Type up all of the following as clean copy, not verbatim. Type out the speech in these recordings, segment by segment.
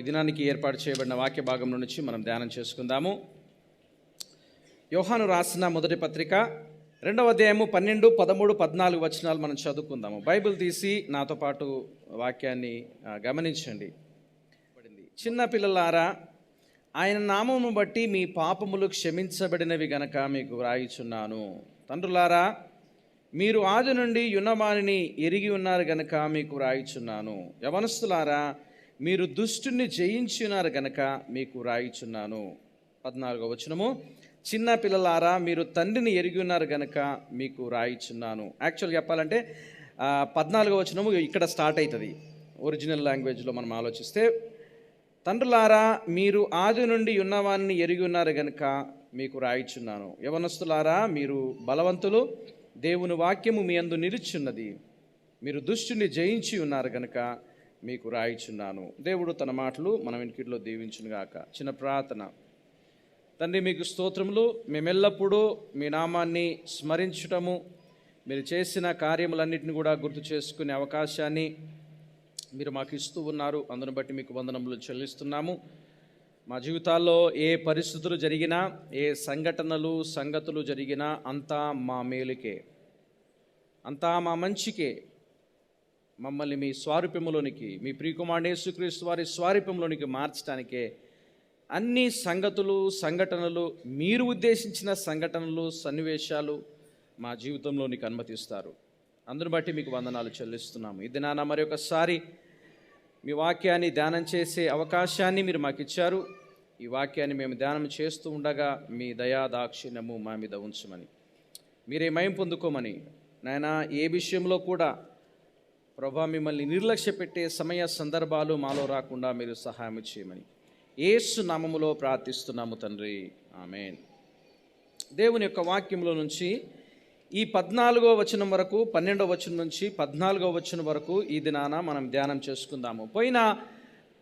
ఈ దినానికి ఏర్పాటు చేయబడిన వాక్య భాగం నుంచి మనం ధ్యానం చేసుకుందాము. యోహాను రాసిన మొదటి పత్రిక 2వ అధ్యాయము 12, 13, 14 వచనాలు మనం చదువుకుందాము. బైబిల్ తీసి నాతో పాటు వాక్యాన్ని గమనించండి. చిన్న పిల్లలారా, ఆయన నామమును బట్టి మీ పాపములు క్షమించబడినవి గనక మీకు వ్రాయుచున్నాను. తండ్రులారా, మీరు ఆది నుండి యున్నవానిని ఎరిగి ఉన్నారు గనక మీకు వ్రాయుచున్నాను. యవనస్తులారా, మీరు దుష్టుని జయించి ఉన్నారు గనక మీకు వ్రాయుచున్నాను. 14వ వచనము, చిన్న పిల్లలారా, మీరు తండ్రిని ఎరిగి ఉన్నారు గనక మీకు వ్రాయుచున్నాను. యాక్చువల్గా చెప్పాలంటే 14వ వచనము ఇక్కడ స్టార్ట్ అవుతుంది. ఒరిజినల్ లాంగ్వేజ్లో మనం ఆలోచిస్తే, తండ్రులారా, మీరు ఆది నుండి ఉన్నవాన్ని ఎరిగి ఉన్నారు గనక మీకు వ్రాయుచున్నాను. యవనస్తులారా, మీరు బలవంతులు, దేవుని వాక్యము మీ యందు నిలుచున్నది, మీరు దుష్టుని జయించి ఉన్నారు గనక మీకు రాయిచున్నాను. దేవుడు తన మాటలు మన వెనుకట్లో దీవించునుగాక. చిన్న ప్రార్థన. తండ్రి, మీకు స్తోత్రములు. మేమెల్లప్పుడూ మీ నామాన్ని స్మరించటము, మీరు చేసిన కార్యములన్నింటినీ కూడా గుర్తు చేసుకునే అవకాశాన్ని మీరు మాకు ఇస్తూ ఉన్నారు. అందును బట్టి మీకు వందనములు చెల్లిస్తున్నాము. మా జీవితాల్లో ఏ పరిస్థితులు జరిగినా, ఏ సంగతులు జరిగినా అంతా మా మేలుకే, అంతా మా మంచికే. మమ్మల్ని మీ స్వారూప్యములోనికి, మీ ప్రియకుమారుడు యేసుక్రీస్తు వారి స్వారూప్యంలోనికి మార్చడానికే అన్ని సంఘటనలు, మీరు ఉద్దేశించిన సంఘటనలు, సన్నివేశాలు మా జీవితంలోనికి అనుమతిస్తారు. అందును బట్టి మీకు వందనాలు చెల్లిస్తున్నాము. ఇది నాన్న మరొకసారి మీ వాక్యాన్ని ధ్యానం చేసే అవకాశాన్ని మీరు మాకు ఇచ్చారు. ఈ వాక్యాన్ని మేము ధ్యానం చేస్తూ ఉండగా మీ దయా దాక్షిణ్యము మా మీద ఉంచమని, మీరే మహిమ పొందుకోమని నాయన, ఏ విషయంలో కూడా ప్రభా మిమ్మల్ని నిర్లక్ష్య పెట్టే సమయ సందర్భాలు మాలో రాకుండా మీరు సహాయం చేయమని యేసు నామములో ప్రార్థిస్తున్నాము తండ్రి, ఆమేన్. దేవుని యొక్క వాక్యంలో నుంచి ఈ 14వ వచనం వరకు, 12వ వచనం నుంచి 14వ వచనం వరకు ఈ దినాన మనం ధ్యానం చేసుకుందాము. పోయిన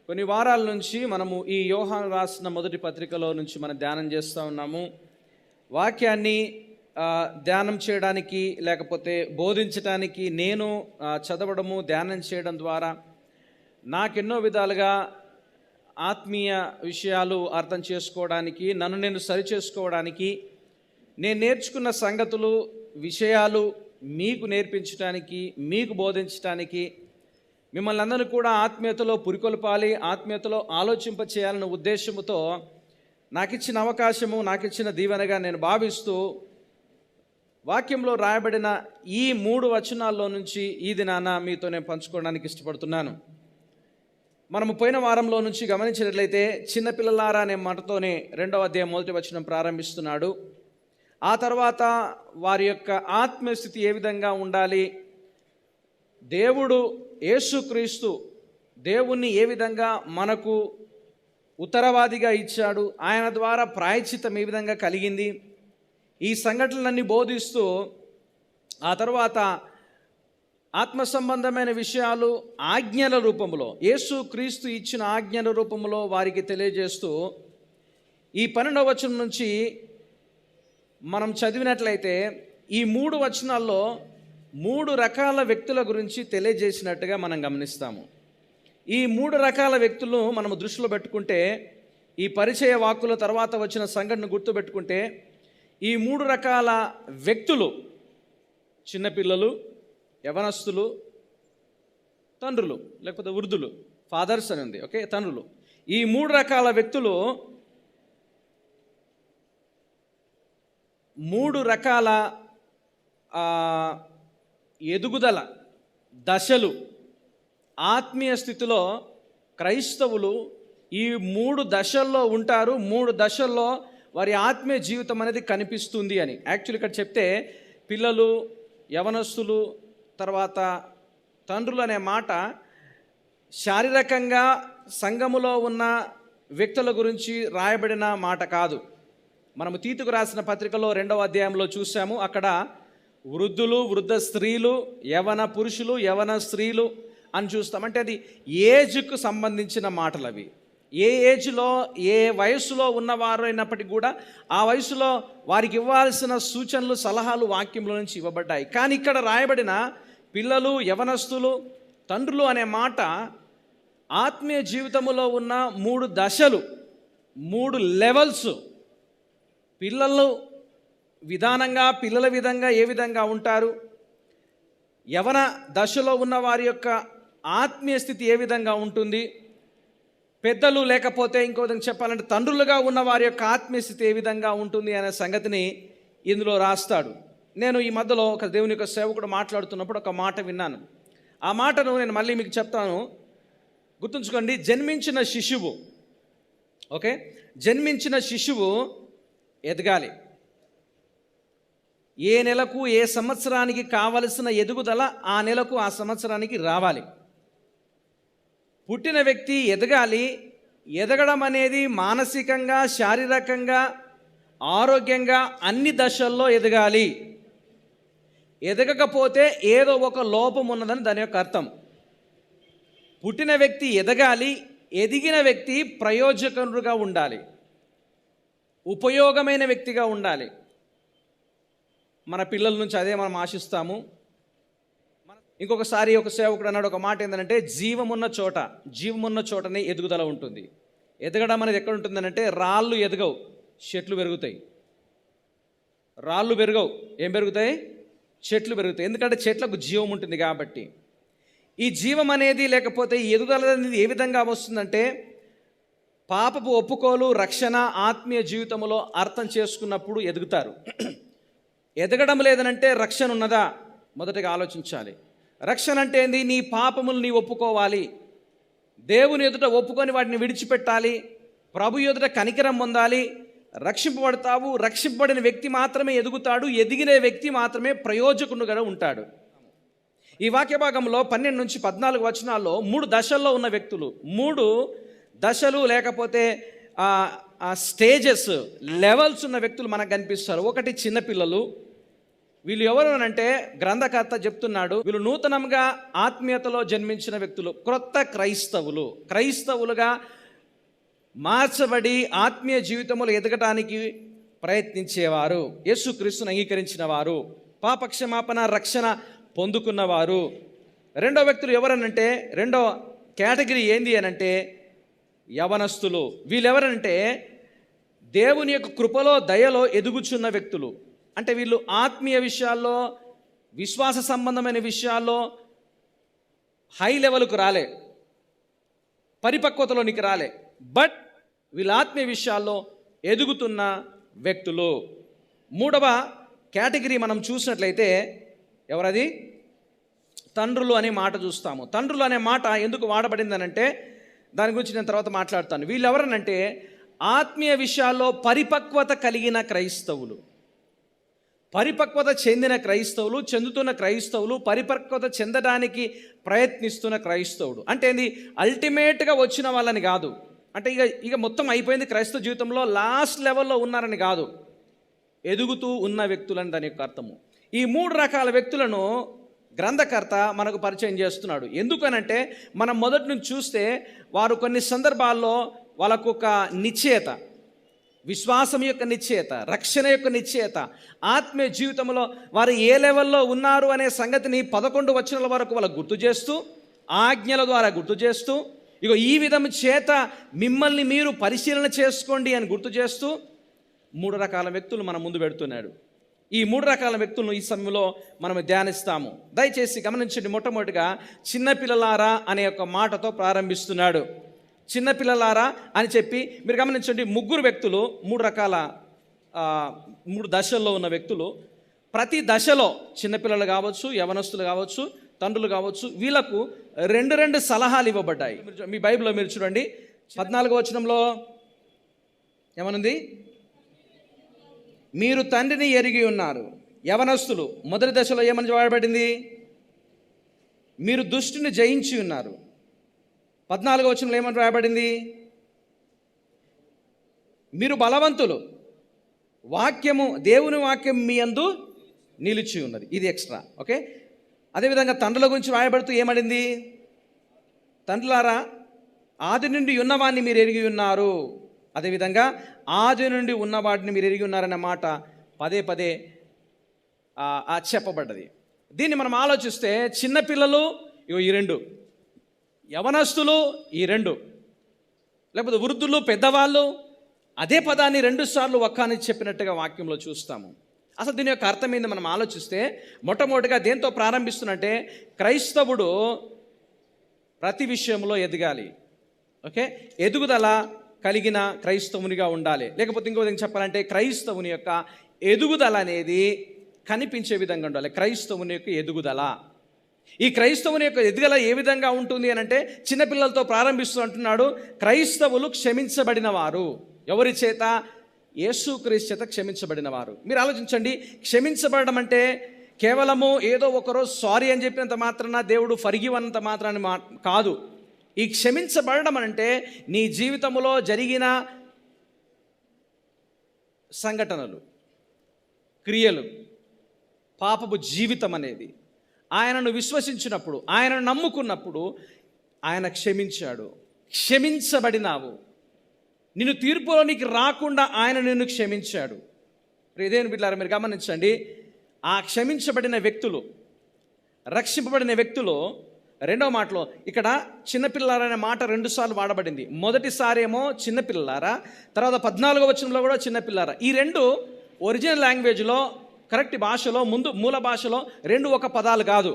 కొన్ని వారాల నుంచి మనము ఈ యోహాను రాసిన మొదటి పత్రికలో నుంచి మనం ధ్యానం చేస్తూ ఉన్నాము. వాక్యాన్ని ధ్యానం చేయడానికి, లేకపోతే బోధించడానికి, నేను చదవడము, ధ్యానం చేయడం ద్వారా నాకెన్నో విధాలుగా ఆత్మీయ విషయాలు అర్థం చేసుకోవడానికి, నన్ను నేను సరిచేసుకోవడానికి, నేను నేర్చుకున్న సంగతులు, విషయాలు మీకు నేర్పించడానికి, మీకు బోధించడానికి, మిమ్మల్ని అందరూ కూడా ఆత్మీయతలో పురికొల్పాలి, ఆత్మీయతలో ఆలోచింప చేయాలన్న ఉద్దేశంతో నాకిచ్చిన అవకాశము, నాకిచ్చిన దీవెనగా నేను భావిస్తూ వాక్యంలో రాయబడిన ఈ 3 వచనాల్లో నుంచి ఈ దినాన మీతో నేను పంచుకోవడానికి ఇష్టపడుతున్నాను. మనము పోయిన వారంలో నుంచి గమనించినట్లయితే, చిన్నపిల్లలారా అనే మాటతోనే 2వ అధ్యాయం 1వ వచనం ప్రారంభిస్తున్నాడు. ఆ తర్వాత వారి యొక్క ఆత్మస్థితి ఏ విధంగా ఉండాలి, దేవుడు యేసుక్రీస్తు దేవుణ్ణి ఏ విధంగా మనకు ఉత్తరవాదిగా ఇచ్చాడు, ఆయన ద్వారా ప్రాయశ్చిత్తం ఏ విధంగా కలిగింది, ఈ సంఘటనలన్నీ బోధిస్తూ ఆ తర్వాత ఆత్మ సంబంధమైన విషయాలు ఆజ్ఞల రూపంలో, యేసుక్రీస్తు ఇచ్చిన ఆజ్ఞల రూపంలో వారికి తెలియజేస్తూ ఈ 12వ వచనం నుంచి మనం చదివినట్లయితే ఈ 3 వచనాల్లో 3 రకాల వ్యక్తుల గురించి తెలియజేసినట్టుగా మనం గమనిస్తాము. ఈ 3 రకాల వ్యక్తులు మనము దృష్టిలో పెట్టుకుంటే, ఈ పరిచయ వాక్కుల తర్వాత వచ్చిన సంఘటన గుర్తుపెట్టుకుంటే, ఈ 3 రకాల వ్యక్తులు, చిన్నపిల్లలు, యవనస్తులు, తండ్రులు, లేకపోతే వృద్ధులు, ఫాదర్స్ అని ఉంది, ఓకే, తండ్రులు. ఈ 3 రకాల వ్యక్తులు 3 రకాల ఎదుగుదల దశలు, ఆత్మీయ స్థితిలో క్రైస్తవులు ఈ 3 దశల్లో ఉంటారు. 3 దశల్లో వారి ఆత్మీయ జీవితం అనేది కనిపిస్తుంది అని. యాక్చువల్లీ ఇక్కడ చెప్తే పిల్లలు, యవనస్తులు, తర్వాత తండ్రులు అనే మాట శారీరకంగా సంఘములో ఉన్న వ్యక్తుల గురించి రాయబడిన మాట కాదు. మనము తీతుకు రాసిన పత్రికలో 2వ అధ్యాయంలో చూసాము. అక్కడ వృద్ధులు, వృద్ధ స్త్రీలు, యవన పురుషులు, యవన స్త్రీలు అని చూస్తాం. అంటే అది ఏజ్కు సంబంధించిన మాటలు అవి. ఏ ఏజ్లో, ఏ వయసులో ఉన్నవారు అయినప్పటికీ కూడా ఆ వయసులో వారికి ఇవ్వాల్సిన సూచనలు, సలహాలు వాక్యంలో నుంచి ఇవ్వబడ్డాయి. కానీ ఇక్కడ రాయబడిన పిల్లలు, యవనస్తులు, తండ్రులు అనే మాట ఆత్మీయ జీవితంలో ఉన్న 3 దశలు, 3 లెవెల్స్. పిల్లల విధంగా ఏ విధంగా ఉంటారు, యవన దశలో ఉన్న వారి యొక్క ఆత్మీయ స్థితి ఏ విధంగా ఉంటుంది, పెద్దలు లేకపోతే ఇంకో విధంగా చెప్పాలంటే తండ్రులుగా ఉన్న వారి యొక్క ఆత్మీయ స్థితి ఏ విధంగా ఉంటుంది అనే సంగతిని ఇందులో రాస్తాడు. నేను ఈ మధ్యలో ఒక దేవుని యొక్క సేవకుడు మాట్లాడుతున్నప్పుడు ఒక మాట విన్నాను. ఆ మాటను నేను మళ్ళీ మీకు చెప్తాను, గుర్తుంచుకోండి. జన్మించిన శిశువు ఎదగాలి. ఏ నెలకు ఏ సంవత్సరానికి కావలసిన ఎదుగుదల ఆ నెలకు ఆ సంవత్సరానికి రావాలి. పుట్టిన వ్యక్తి ఎదగాలి. ఎదగడం అనేది మానసికంగా, శారీరకంగా, ఆరోగ్యంగా అన్ని దశల్లో ఎదగాలి. ఎదగకపోతే ఏదో ఒక లోపం ఉన్నదని దాని యొక్క అర్థం. పుట్టిన వ్యక్తి ఎదగాలి. ఎదిగిన వ్యక్తి ప్రయోజకుడుగా ఉండాలి, ఉపయోగమైన వ్యక్తిగా ఉండాలి. మన పిల్లల నుంచి అదే మనం ఆశిస్తాము. ఇంకొకసారి ఒక సేవకుడు అన్నాడు ఒక మాట ఏంటంటే, జీవమున్న చోటనే ఎదుగుదల ఉంటుంది. ఎదగడం అనేది ఎక్కడ ఉంటుందనంటే, రాళ్ళు ఎదగవు, చెట్లు పెరుగుతాయి. రాళ్ళు పెరగవు, ఏం పెరుగుతాయి? చెట్లు పెరుగుతాయి. ఎందుకంటే చెట్లకు జీవం ఉంటుంది కాబట్టి. ఈ జీవం అనేది లేకపోతే ఈ ఎదుగుదల అనేది ఏ విధంగా వస్తుందంటే, పాపపు ఒప్పుకోలు, రక్షణ, ఆత్మీయ జీవితంలో అర్థం చేసుకున్నప్పుడు ఎదుగుతారు. ఎదగడం లేదనంటే రక్షణ ఉన్నదా? మొదటగా ఆలోచించాలి. రక్షణ అంటే ఏంది? నీ పాపములు నీ ఒప్పుకోవాలి, దేవుని ఎదుట ఒప్పుకొని వాటిని విడిచిపెట్టాలి, ప్రభు ఎదుట కనికరం పొందాలి, రక్షింపబడతావు. రక్షింపబడిన వ్యక్తి మాత్రమే ఎదుగుతాడు, ఎదిగిన వ్యక్తి మాత్రమే ప్రయోజకుడుగా ఉంటాడు. ఈ వాక్య భాగంలో 12 నుంచి 14 వచనాల్లో 3 దశల్లో ఉన్న వ్యక్తులు, 3 దశలు లేకపోతే స్టేజెస్, లెవెల్స్ ఉన్న వ్యక్తులు మనకు కనిపిస్తారు. ఒకటి చిన్నపిల్లలు. వీళ్ళు ఎవరు అంటే గ్రంథకర్త చెప్తున్నాడు, వీళ్ళు నూతనంగా ఆత్మీయతలో జన్మించిన వ్యక్తులు, క్రొత్త క్రైస్తవులుగా మార్చబడి ఆత్మీయ జీవితంలో ఎదగటానికి ప్రయత్నించేవారు, యేసుక్రీస్తును అంగీకరించిన వారు, పాపక్షమాపణ రక్షణ పొందుకున్నవారు. రెండో వ్యక్తులు ఎవరనంటే, రెండో కేటగిరీ ఏంది అనంటే యవనస్తులు. వీళ్ళెవరంటే దేవుని యొక్క కృపలో, దయలో ఎదుగుచున్న వ్యక్తులు. అంటే వీళ్ళు ఆత్మీయ విషయాల్లో, విశ్వాస సంబంధమైన విషయాల్లో హై లెవెల్కు రాలే, పరిపక్వతలోనికి రాలే, బట్ వీళ్ళ ఆత్మీయ విషయాల్లో ఎదుగుతున్న వ్యక్తులు. మూడవ కేటగిరీ మనం చూసినట్లయితే ఎవరది? తండ్రులు అనే మాట చూస్తాము. తండ్రులు అనే మాట ఎందుకు వాడబడిందనంటే దాని గురించి నేను తర్వాత మాట్లాడతాను. వీళ్ళు ఎవరనంటే ఆత్మీయ విషయాల్లో పరిపక్వత కలిగిన క్రైస్తవులు, పరిపక్వత చెందిన క్రైస్తవులు, చెందుతున్న క్రైస్తవులు, పరిపక్వత చెందడానికి ప్రయత్నిస్తున్న క్రైస్తవుడు. అంటే ఏంది? అల్టిమేట్గా వచ్చిన వాళ్ళని కాదు, అంటే ఇక మొత్తం అయిపోయింది క్రైస్తవ జీవితంలో, లాస్ట్ లెవెల్లో ఉన్నారని కాదు, ఎదుగుతూ ఉన్న వ్యక్తులని దాని యొక్క అర్థము. ఈ 3 రకాల వ్యక్తులను గ్రంథకర్త మనకు పరిచయం చేస్తున్నాడు. ఎందుకనంటే మనం మొదటి నుంచి చూస్తే వారు కొన్ని సందర్భాల్లో వాళ్ళకు ఒక నిశ్చయత, విశ్వాసం యొక్క నిశ్చయత, రక్షణ యొక్క నిశ్చయత, ఆత్మీయ జీవితంలో వారు ఏ లెవెల్లో ఉన్నారు అనే సంగతిని 11 వచనాల వరకు వాళ్ళకు గుర్తు చేస్తూ, ఆజ్ఞల ద్వారా గుర్తు చేస్తూ, ఇగో ఈ విధం చేత మిమ్మల్ని మీరు పరిశీలన చేసుకోండి అని గుర్తు చేస్తూ 3 రకాల వ్యక్తులు మన ముందు పెడుతున్నాడు. ఈ 3 రకాల వ్యక్తులను ఈ సమయంలో మనం ధ్యానిస్తాము. దయచేసి గమనించండి. మొట్టమొదటిగా చిన్నపిల్లలారా అనే ఒక మాటతో ప్రారంభిస్తున్నాడు. చిన్నపిల్లలారా అని చెప్పి మీరు గమనించండి. 3 వ్యక్తులు, 3 దశల్లో ఉన్న వ్యక్తులు. ప్రతి దశలో చిన్నపిల్లలు కావచ్చు, యవనస్తులు కావచ్చు, తండ్రులు కావచ్చు, వీళ్ళకు 2 సలహాలు ఇవ్వబడ్డాయి. మీ బైబిల్లో మీరు చూడండి, 14వ వచనంలో ఏమనుంది? మీరు తండ్రిని ఎరిగి ఉన్నారు. యవనస్తులు మొదటి దశలో ఏమని వాడబడింది? మీరు దుష్టుని జయించి ఉన్నారు. 14వ వచనంలో ఏమని రాయబడింది? మీరు బలవంతులు, దేవుని వాక్యం మీ యందు నిలిచి ఉన్నది. ఇది ఎక్స్ట్రా. ఓకే. అదేవిధంగా తండ్రుల గురించి రాయబడుతూ ఏమడింది? తండ్రులారా ఆది నుండి ఉన్నవాడిని మీరు ఎరిగి ఉన్నారు. అదేవిధంగా ఆది నుండి ఉన్నవాడిని మీరు ఎరిగి ఉన్నారన్న మాట పదే చెప్పబడ్డది. దీన్ని మనం ఆలోచిస్తే చిన్నపిల్లలు ఈ 2, యవనస్తులు ఈ రెండు, లేకపోతే వృద్ధులు పెద్దవాళ్ళు అదే పదాన్ని 2 సార్లు ఒక్కని చెప్పినట్టుగా వాక్యంలో చూస్తాము. అసలు దీని యొక్క అర్థం ఏంది మనం ఆలోచిస్తే, మొట్టమొదటిగా దేంతో ప్రారంభిస్తున్నట్టే క్రైస్తవుడు ప్రతి విషయంలో ఎదగాలి. ఓకే, ఎదుగుదల కలిగిన క్రైస్తవునిగా ఉండాలి. లేకపోతే ఇంకో విధంగా చెప్పాలంటే క్రైస్తవుని యొక్క ఎదుగుదల అనేది కనిపించే విధంగా ఉండాలి. క్రైస్తవుని యొక్క ఎదుగుదల, ఈ క్రైస్తవుని యొక్క ఎదుగుదల ఏ విధంగా ఉంటుంది అని అంటే, చిన్నపిల్లలతో ప్రారంభిస్తూ అంటున్నాడు, క్రైస్తవులు క్షమించబడిన వారు. ఎవరి చేత? యేసుక్రీస్తు చేత క్షమించబడిన వారు. మీరు ఆలోచించండి, క్షమించబడడం అంటే కేవలము ఏదో ఒకరోజు సారీ అని చెప్పినంత మాత్రాన దేవుడు ఫర్గివ్ అన్నంత మాత్రాన్ని కాదు. ఈ క్షమించబడడం అంటే నీ జీవితంలో జరిగిన సంఘటనలు, క్రియలు, పాపపు జీవితం అనేది ఆయనను విశ్వసించినప్పుడు, ఆయనను నమ్ముకున్నప్పుడు ఆయన క్షమించాడు. క్షమించబడినావు. నిన్ను తీర్పులోనికి రాకుండా ఆయన నిన్ను క్షమించాడు. ఇదేని బిడ్డలారా మీరు గమనించండి, ఆ క్షమించబడిన వ్యక్తులు, రక్షింపబడిన వ్యక్తులు, రెండవ మాటలో ఇక్కడ చిన్నపిల్లారనే మాట 2 సార్లు వాడబడింది. మొదటిసారి ఏమో చిన్నపిల్లారా, తర్వాత 14వ వచనంలో కూడా చిన్నపిల్లారా. ఈ 2 ఒరిజినల్ లాంగ్వేజ్లో, కరెక్ట్ భాషలో, ముందు మూల భాషలో 2 ఒక పదాలు కాదు.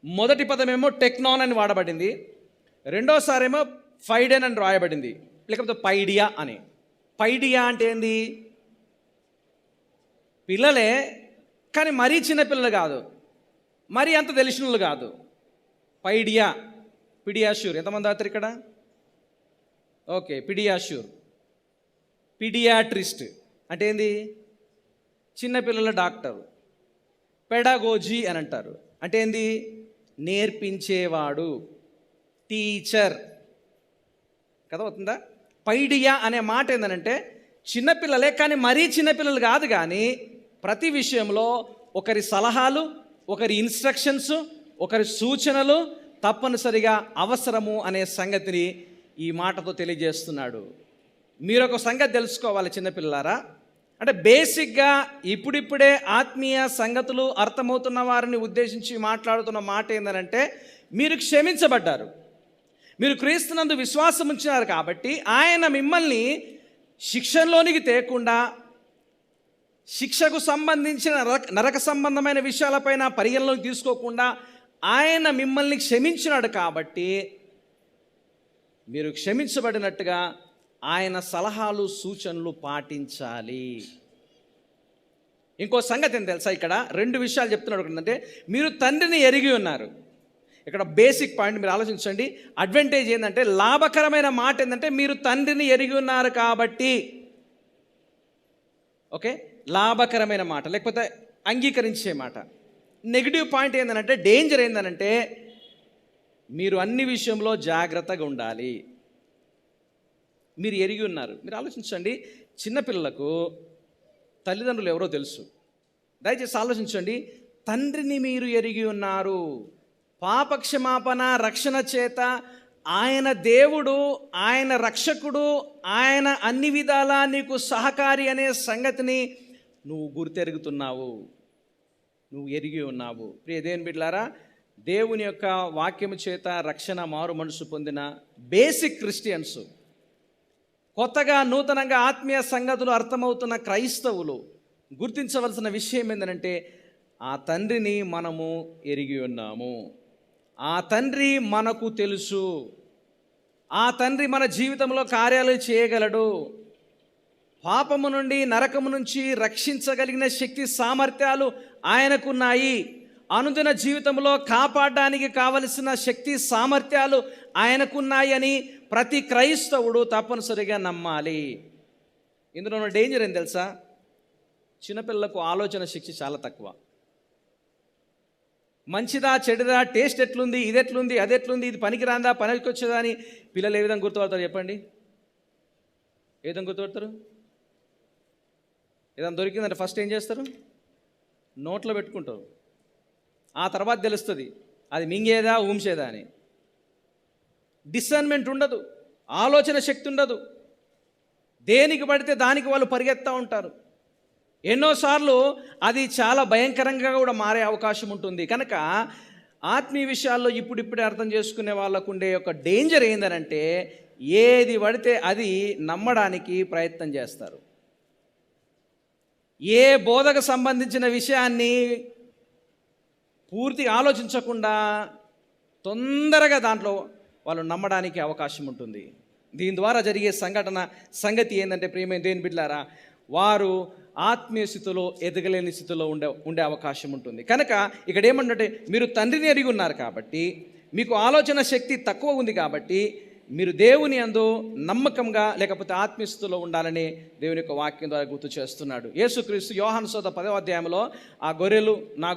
మొదటి పదమేమో టెక్నాన్ అని వాడబడింది, రెండోసారి ఏమో ఫైడెన్ అని రాయబడింది, లేకపోతే పైడియా అని. పైడియా అంటే ఏంది? పిల్లలే, కానీ మరీ చిన్నపిల్లలు కాదు, మరీ అంత తెలిసిన వాళ్ళు కాదు. పైడియా, పిడియాష్యూర్. ఎంతమంది అవుతారు ఇక్కడ? Okay, PediaSure. పిడియాట్రిస్ట్ అంటే ఏంది? చిన్నపిల్లల డాక్టర్. పెడాగోజీ అని అంటారు, అంటే ఏంది? నేర్పించేవాడు, టీచర్. కదా అవుతుందా? పైడియా అనే మాట ఏంటంటే చిన్నపిల్లలే, కానీ మరీ చిన్నపిల్లలు కాదు, కానీ ప్రతి విషయంలో ఒకరి సలహాలు, ఒకరి ఇన్స్ట్రక్షన్స్, ఒకరి సూచనలు తప్పనిసరిగా అవసరము అనే సంగతిని ఈ మాటతో తెలియజేస్తున్నాడు. మీరు ఒక సంగతి తెలుసుకోవాలి చిన్నపిల్లారా, అంటే బేసిక్గా ఇప్పుడిప్పుడే ఆత్మీయ సంగతులు అర్థమవుతున్న వారిని ఉద్దేశించి మాట్లాడుతున్న మాట ఏంటంటే, మీరు క్షమించబడ్డారు, మీరు క్రీస్తునందు విశ్వాసం ఉంచినారు కాబట్టి ఆయన మిమ్మల్ని శిక్షలోనికి తేకుండా, శిక్షకు సంబంధించిన నరక సంబంధమైన విషయాలపైన పరిగణలోకి తీసుకోకుండా ఆయన మిమ్మల్ని క్షమించినాడు కాబట్టి మీరు క్షమించబడినట్టుగా ఆయన సలహాలు, సూచనలు పాటించాలి. ఇంకో సంగతి ఏం తెలుసా? ఇక్కడ 2 విషయాలు చెప్తున్నాడు. ఏంటంటే మీరు తండ్రిని ఎరిగి ఉన్నారు. ఇక్కడ బేసిక్ పాయింట్ మీరు ఆలోచించండి. అడ్వాంటేజ్ ఏంటంటే, లాభకరమైన మాట ఏంటంటే మీరు తండ్రిని ఎరిగి ఉన్నారు కాబట్టి. ఓకే, లాభకరమైన మాట, లేకపోతే అంగీకరించే మాట. నెగిటివ్ పాయింట్ ఏంటంటే, డేంజర్ ఏంటంటే మీరు అన్ని విషయంలో జాగ్రత్తగా ఉండాలి. మీరు ఎరిగి ఉన్నారు. మీరు ఆలోచించండి, చిన్నపిల్లలకు తల్లిదండ్రులు ఎవరో తెలుసు. దయచేసి ఆలోచించండి, తండ్రిని మీరు ఎరిగి ఉన్నారు. పాపక్షమాపణ, రక్షణ చేత ఆయన దేవుడు, ఆయన రక్షకుడు, ఆయన అన్ని విధాలా నీకు సహకారి అనే సంగతిని నువ్వు గుర్తెరుగుతున్నావు, నువ్వు ఎరిగి ఉన్నావు. ప్రియ దేవుని బిడ్డలారా, దేవుని యొక్క వాక్యము చేత రక్షణ, మారు మనసు పొందిన బేసిక్ క్రిస్టియన్స్, కొత్తగా నూతనంగా ఆత్మీయ సంగతులు అర్థమవుతున్న క్రైస్తవులు గుర్తించవలసిన విషయం ఏంటంటే, ఆ తండ్రిని మనము ఎరిగి ఉన్నాము. ఆ తండ్రి మనకు తెలుసు. ఆ తండ్రి మన జీవితంలో కార్యాలు చేయగలడు. పాపము నుండి, నరకము నుంచి రక్షించగలిగిన శక్తి, సామర్థ్యాలు ఆయనకున్నాయి. అనుదిన జీవితంలో కాపాడడానికి కావలసిన శక్తి, సామర్థ్యాలు ఆయనకున్నాయి అని ప్రతి క్రైస్తవుడు తప్పనిసరిగా నమ్మాలి. ఇందులో ఉన్న డేంజర్ ఏం తెలుసా? చిన్నపిల్లలకు ఆలోచన శక్తి చాలా తక్కువ. మంచిదా, చెడుదా, టేస్ట్ ఎట్లుంది, ఇది ఎట్లుంది, అది ఎట్లుంది, ఇది పనికిరాందా, పనికి వచ్చేదా అని పిల్లలు ఏ విధంగా గుర్తుపడతారు చెప్పండి? ఏ విధంగా గుర్తుపడతారు? ఏదైనా దొరికిందంటే ఫస్ట్ ఏం చేస్తారు? నోట్లో పెట్టుకుంటారు. ఆ తర్వాత తెలుస్తుంది అది మింగేదా, ఊంచేదా అని. డిసర్న్మెంట్ ఉండదు, ఆలోచన శక్తి ఉండదు. దేనికి పడితే దానికి వాళ్ళు పరిగెత్తా ఉంటారు. ఎన్నోసార్లు అది చాలా భయంకరంగా కూడా మారే అవకాశం ఉంటుంది. కనుక ఆత్మీయ విషయాల్లో ఇప్పుడిప్పుడే అర్థం చేసుకునే వాళ్ళకు ఉండే ఒక డేంజర్ ఏందనంటే, ఏది పడితే అది నమ్మడానికి ప్రయత్నం చేస్తారు. ఏ బోధకు సంబంధించిన విషయాన్ని పూర్తిగా ఆలోచించకుండా తొందరగా దాంట్లో వాళ్ళు నమ్మడానికి అవకాశం ఉంటుంది. దీని ద్వారా జరిగే సంగతి ఏంటంటే, ప్రియమైన దేవుని బిడ్డలారా, వారు ఆత్మీయ స్థితిలో ఎదగలేని స్థితిలో ఉండే అవకాశం ఉంటుంది. కనుక ఇక్కడ ఏమంటే, మీరు తండ్రిని ఎరిగి ఉన్నారు కాబట్టి, మీకు ఆలోచన శక్తి తక్కువ ఉంది కాబట్టి, మీరు దేవుని యందు నమ్మకంగా లేకపోతే ఆత్మీయ స్థితిలో ఉండాలని దేవుని యొక్క వాక్యం ద్వారా గుర్తు చేస్తున్నాడు. యేసుక్రీస్తు యోహాను సువార్త 10వ అధ్యాయంలో నా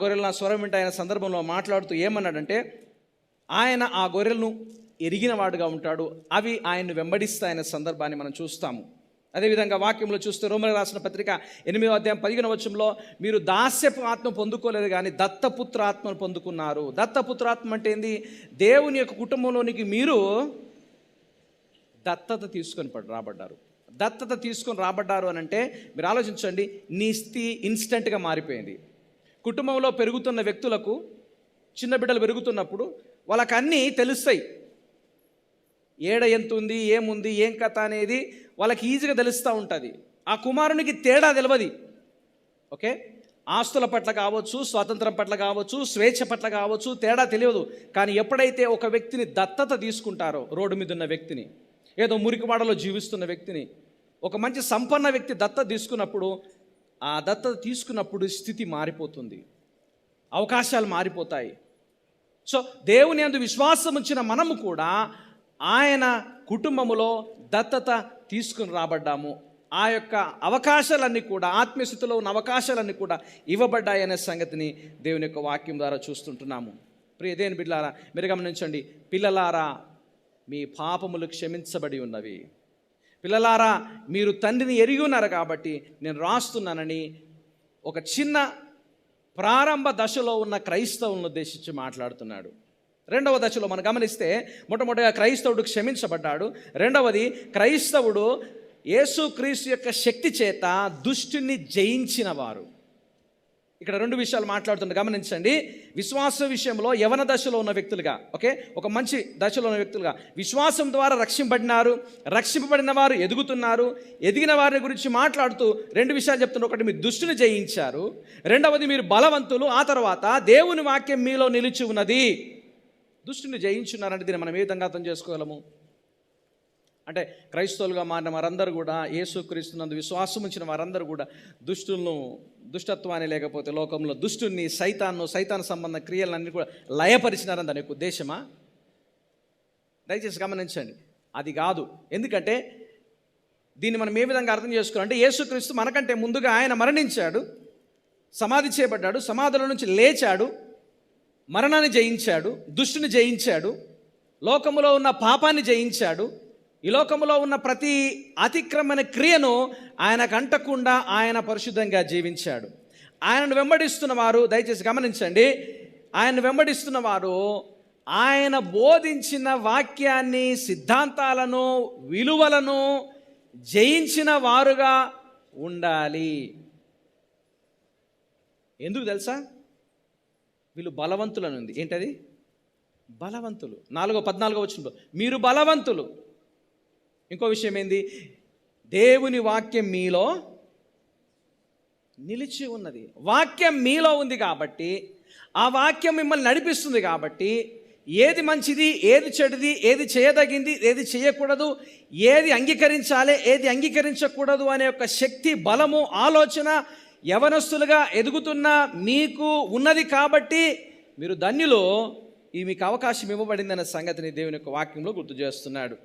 గొర్రెలు నా స్వరం వింటాయన్న సందర్భంలో మాట్లాడుతూ ఏమన్నాడంటే, ఆయన ఆ గొర్రెలను ఎరిగిన వాడుగా ఉంటాడు, అవి ఆయన్ను వెంబడిస్తాయనే సందర్భాన్ని మనం చూస్తాము. అదేవిధంగా వాక్యంలో చూస్తే రోమీయులకు రాసిన పత్రిక 8వ అధ్యాయం 15వ వచనంలో, మీరు దాస్యపు ఆత్మ పొందుకోలేదు కానీ దత్తపుత్ర ఆత్మను పొందుకున్నారు. దత్తపుత్ర ఆత్మ అంటే ఏంది? దేవుని యొక్క కుటుంబంలోనికి మీరు దత్తత తీసుకొని రాబడ్డారు. దత్తత తీసుకొని రాబడ్డారు అని అంటే మీరు ఆలోచించండి, నీ స్థితి ఇన్స్టెంట్గా మారిపోయింది. కుటుంబంలో పెరుగుతున్న వ్యక్తులకు, చిన్న బిడ్డలు పెరుగుతున్నప్పుడు వాళ్ళకి అన్నీ తెలుస్తాయి. ఏడ ఎంత ఉంది, ఏముంది, ఏం కథ అనేది వాళ్ళకి ఈజీగా తెలుస్తూ ఉంటుంది. ఆ కుమారునికి తేడా తెలియదు. ఓకే, ఆస్తుల పట్ల కావచ్చు, స్వాతంత్రం పట్ల కావచ్చు, స్వేచ్ఛ పట్ల కావచ్చు, తేడా తెలియదు. కానీ ఎప్పుడైతే ఒక వ్యక్తిని దత్తత తీసుకుంటారో, రోడ్డు మీద ఉన్న వ్యక్తిని, ఏదో మురికివాడలో జీవిస్తున్న వ్యక్తిని, ఒక మంచి సంపన్న వ్యక్తి దత్తత తీసుకున్నప్పుడు, ఆ దత్తత తీసుకున్నప్పుడు స్థితి మారిపోతుంది, అవకాశాలు మారిపోతాయి. సో దేవుని యందు విశ్వాసం ఉంచిన మనము కూడా ఆయన కుటుంబములో దత్తత తీసుకుని రాబడ్డాము. ఆ యొక్క అవకాశాలన్నీ కూడా, ఆత్మీయ స్థితిలో ఉన్న అవకాశాలన్నీ కూడా ఇవ్వబడ్డాయనే సంగతిని దేవుని యొక్క వాక్యం ద్వారా చూస్తుంటున్నాము. ప్రియ దేవుని బిడ్డలారా, మీరు గమనించండి. పిల్లలారా, మీ పాపములు క్షమించబడి ఉన్నవి. పిల్లలారా, మీరు తండ్రిని ఎరిగి ఉన్నారు కాబట్టి నేను రాస్తున్నానని ఒక చిన్న ప్రారంభ దశలో ఉన్న క్రైస్తవులను ఉద్దేశించి మాట్లాడుతున్నాడు. రెండవ దశలో మనం గమనిస్తే, మొట్టమొదటిగా క్రైస్తవుడు క్షమించబడ్డాడు. రెండవది, క్రైస్తవుడు యేసుక్రీస్తు యొక్క శక్తి చేత దుష్టుని జయించిన వారు. ఇక్కడ రెండు విషయాలు మాట్లాడుతుంటే గమనించండి. విశ్వాస విషయంలో యవన దశలో ఉన్న వ్యక్తులుగా, ఓకే, ఒక మంచి దశలో ఉన్న వ్యక్తులుగా విశ్వాసం ద్వారా రక్షింపబడిన వారు ఎదుగుతున్నారు. ఎదిగిన వారి గురించి మాట్లాడుతూ రెండు విషయాలు చెప్తున్నారు. ఒకటి, మీరు దుష్టుని జయించారు. రెండవది, మీరు బలవంతులు. ఆ తర్వాత దేవుని వాక్యం మీలో నిలిచి ఉన్నది. దుష్టుని జయించున్నారంటే దీన్ని మనం ఏ విధంగా అర్థం చేసుకోగలము అంటే, క్రైస్తవులుగా మారిన వారందరూ కూడా, యేసుక్రీస్తునందు విశ్వాసం ఉంచిన వారందరూ కూడా దుష్టత్వాన్ని లేకపోతే లోకంలో దుష్టుని, సైతాన్ సంబంధ క్రియలన్నీ కూడా లయపరిచినారని దాని యొక్క ఉద్దేశమా? దయచేసి గమనించండి, అది కాదు. ఎందుకంటే దీన్ని మనం ఏ విధంగా అర్థం చేసుకోవాలంటే, యేసుక్రీస్తు మనకంటే ముందుగా ఆయన మరణించాడు, సమాధి చేయబడ్డాడు, సమాధుల నుంచి లేచాడు, మరణాన్ని జయించాడు, దుష్టుని జయించాడు, లోకములో ఉన్న పాపాన్ని జయించాడు. ఈ లోకములో ఉన్న ప్రతి అతిక్రమణ క్రియను ఆయనకు అంటకుండా ఆయన పరిశుద్ధంగా జీవించాడు. ఆయనను వెంబడిస్తున్న వారు, దయచేసి గమనించండి, ఆయన వెంబడిస్తున్న వారు ఆయన బోధించిన వాక్యాన్ని, సిద్ధాంతాలను, విలువలను జయించిన వారుగా ఉండాలి. ఎందుకు తెలుసా? వీళ్ళు బలవంతులని ఉంది. ఏంటది? బలవంతులు. 4:14 వచనంలో మీరు బలవంతులు. ఇంకో విషయం ఏంది? దేవుని వాక్యం మీలో నిలిచి ఉన్నది. వాక్యం మీలో ఉంది కాబట్టి, ఆ వాక్యం మిమ్మల్ని నడిపిస్తుంది కాబట్టి, ఏది మంచిది, ఏది చెడుది, ఏది చేయదగింది, ఏది చేయకూడదు, ఏది అంగీకరించాలి, ఏది అంగీకరించకూడదు అనే ఒక శక్తి, బలము, ఆలోచన యవనస్తులుగా ఎదుగుతున్న మీకు ఉన్నది కాబట్టి మీరు ధన్యులు. మీకు అవకాశం ఇవ్వబడిందనే సంగతిని దేవుని యొక్క వాక్యంలో గుర్తు చేస్తున్నాడు.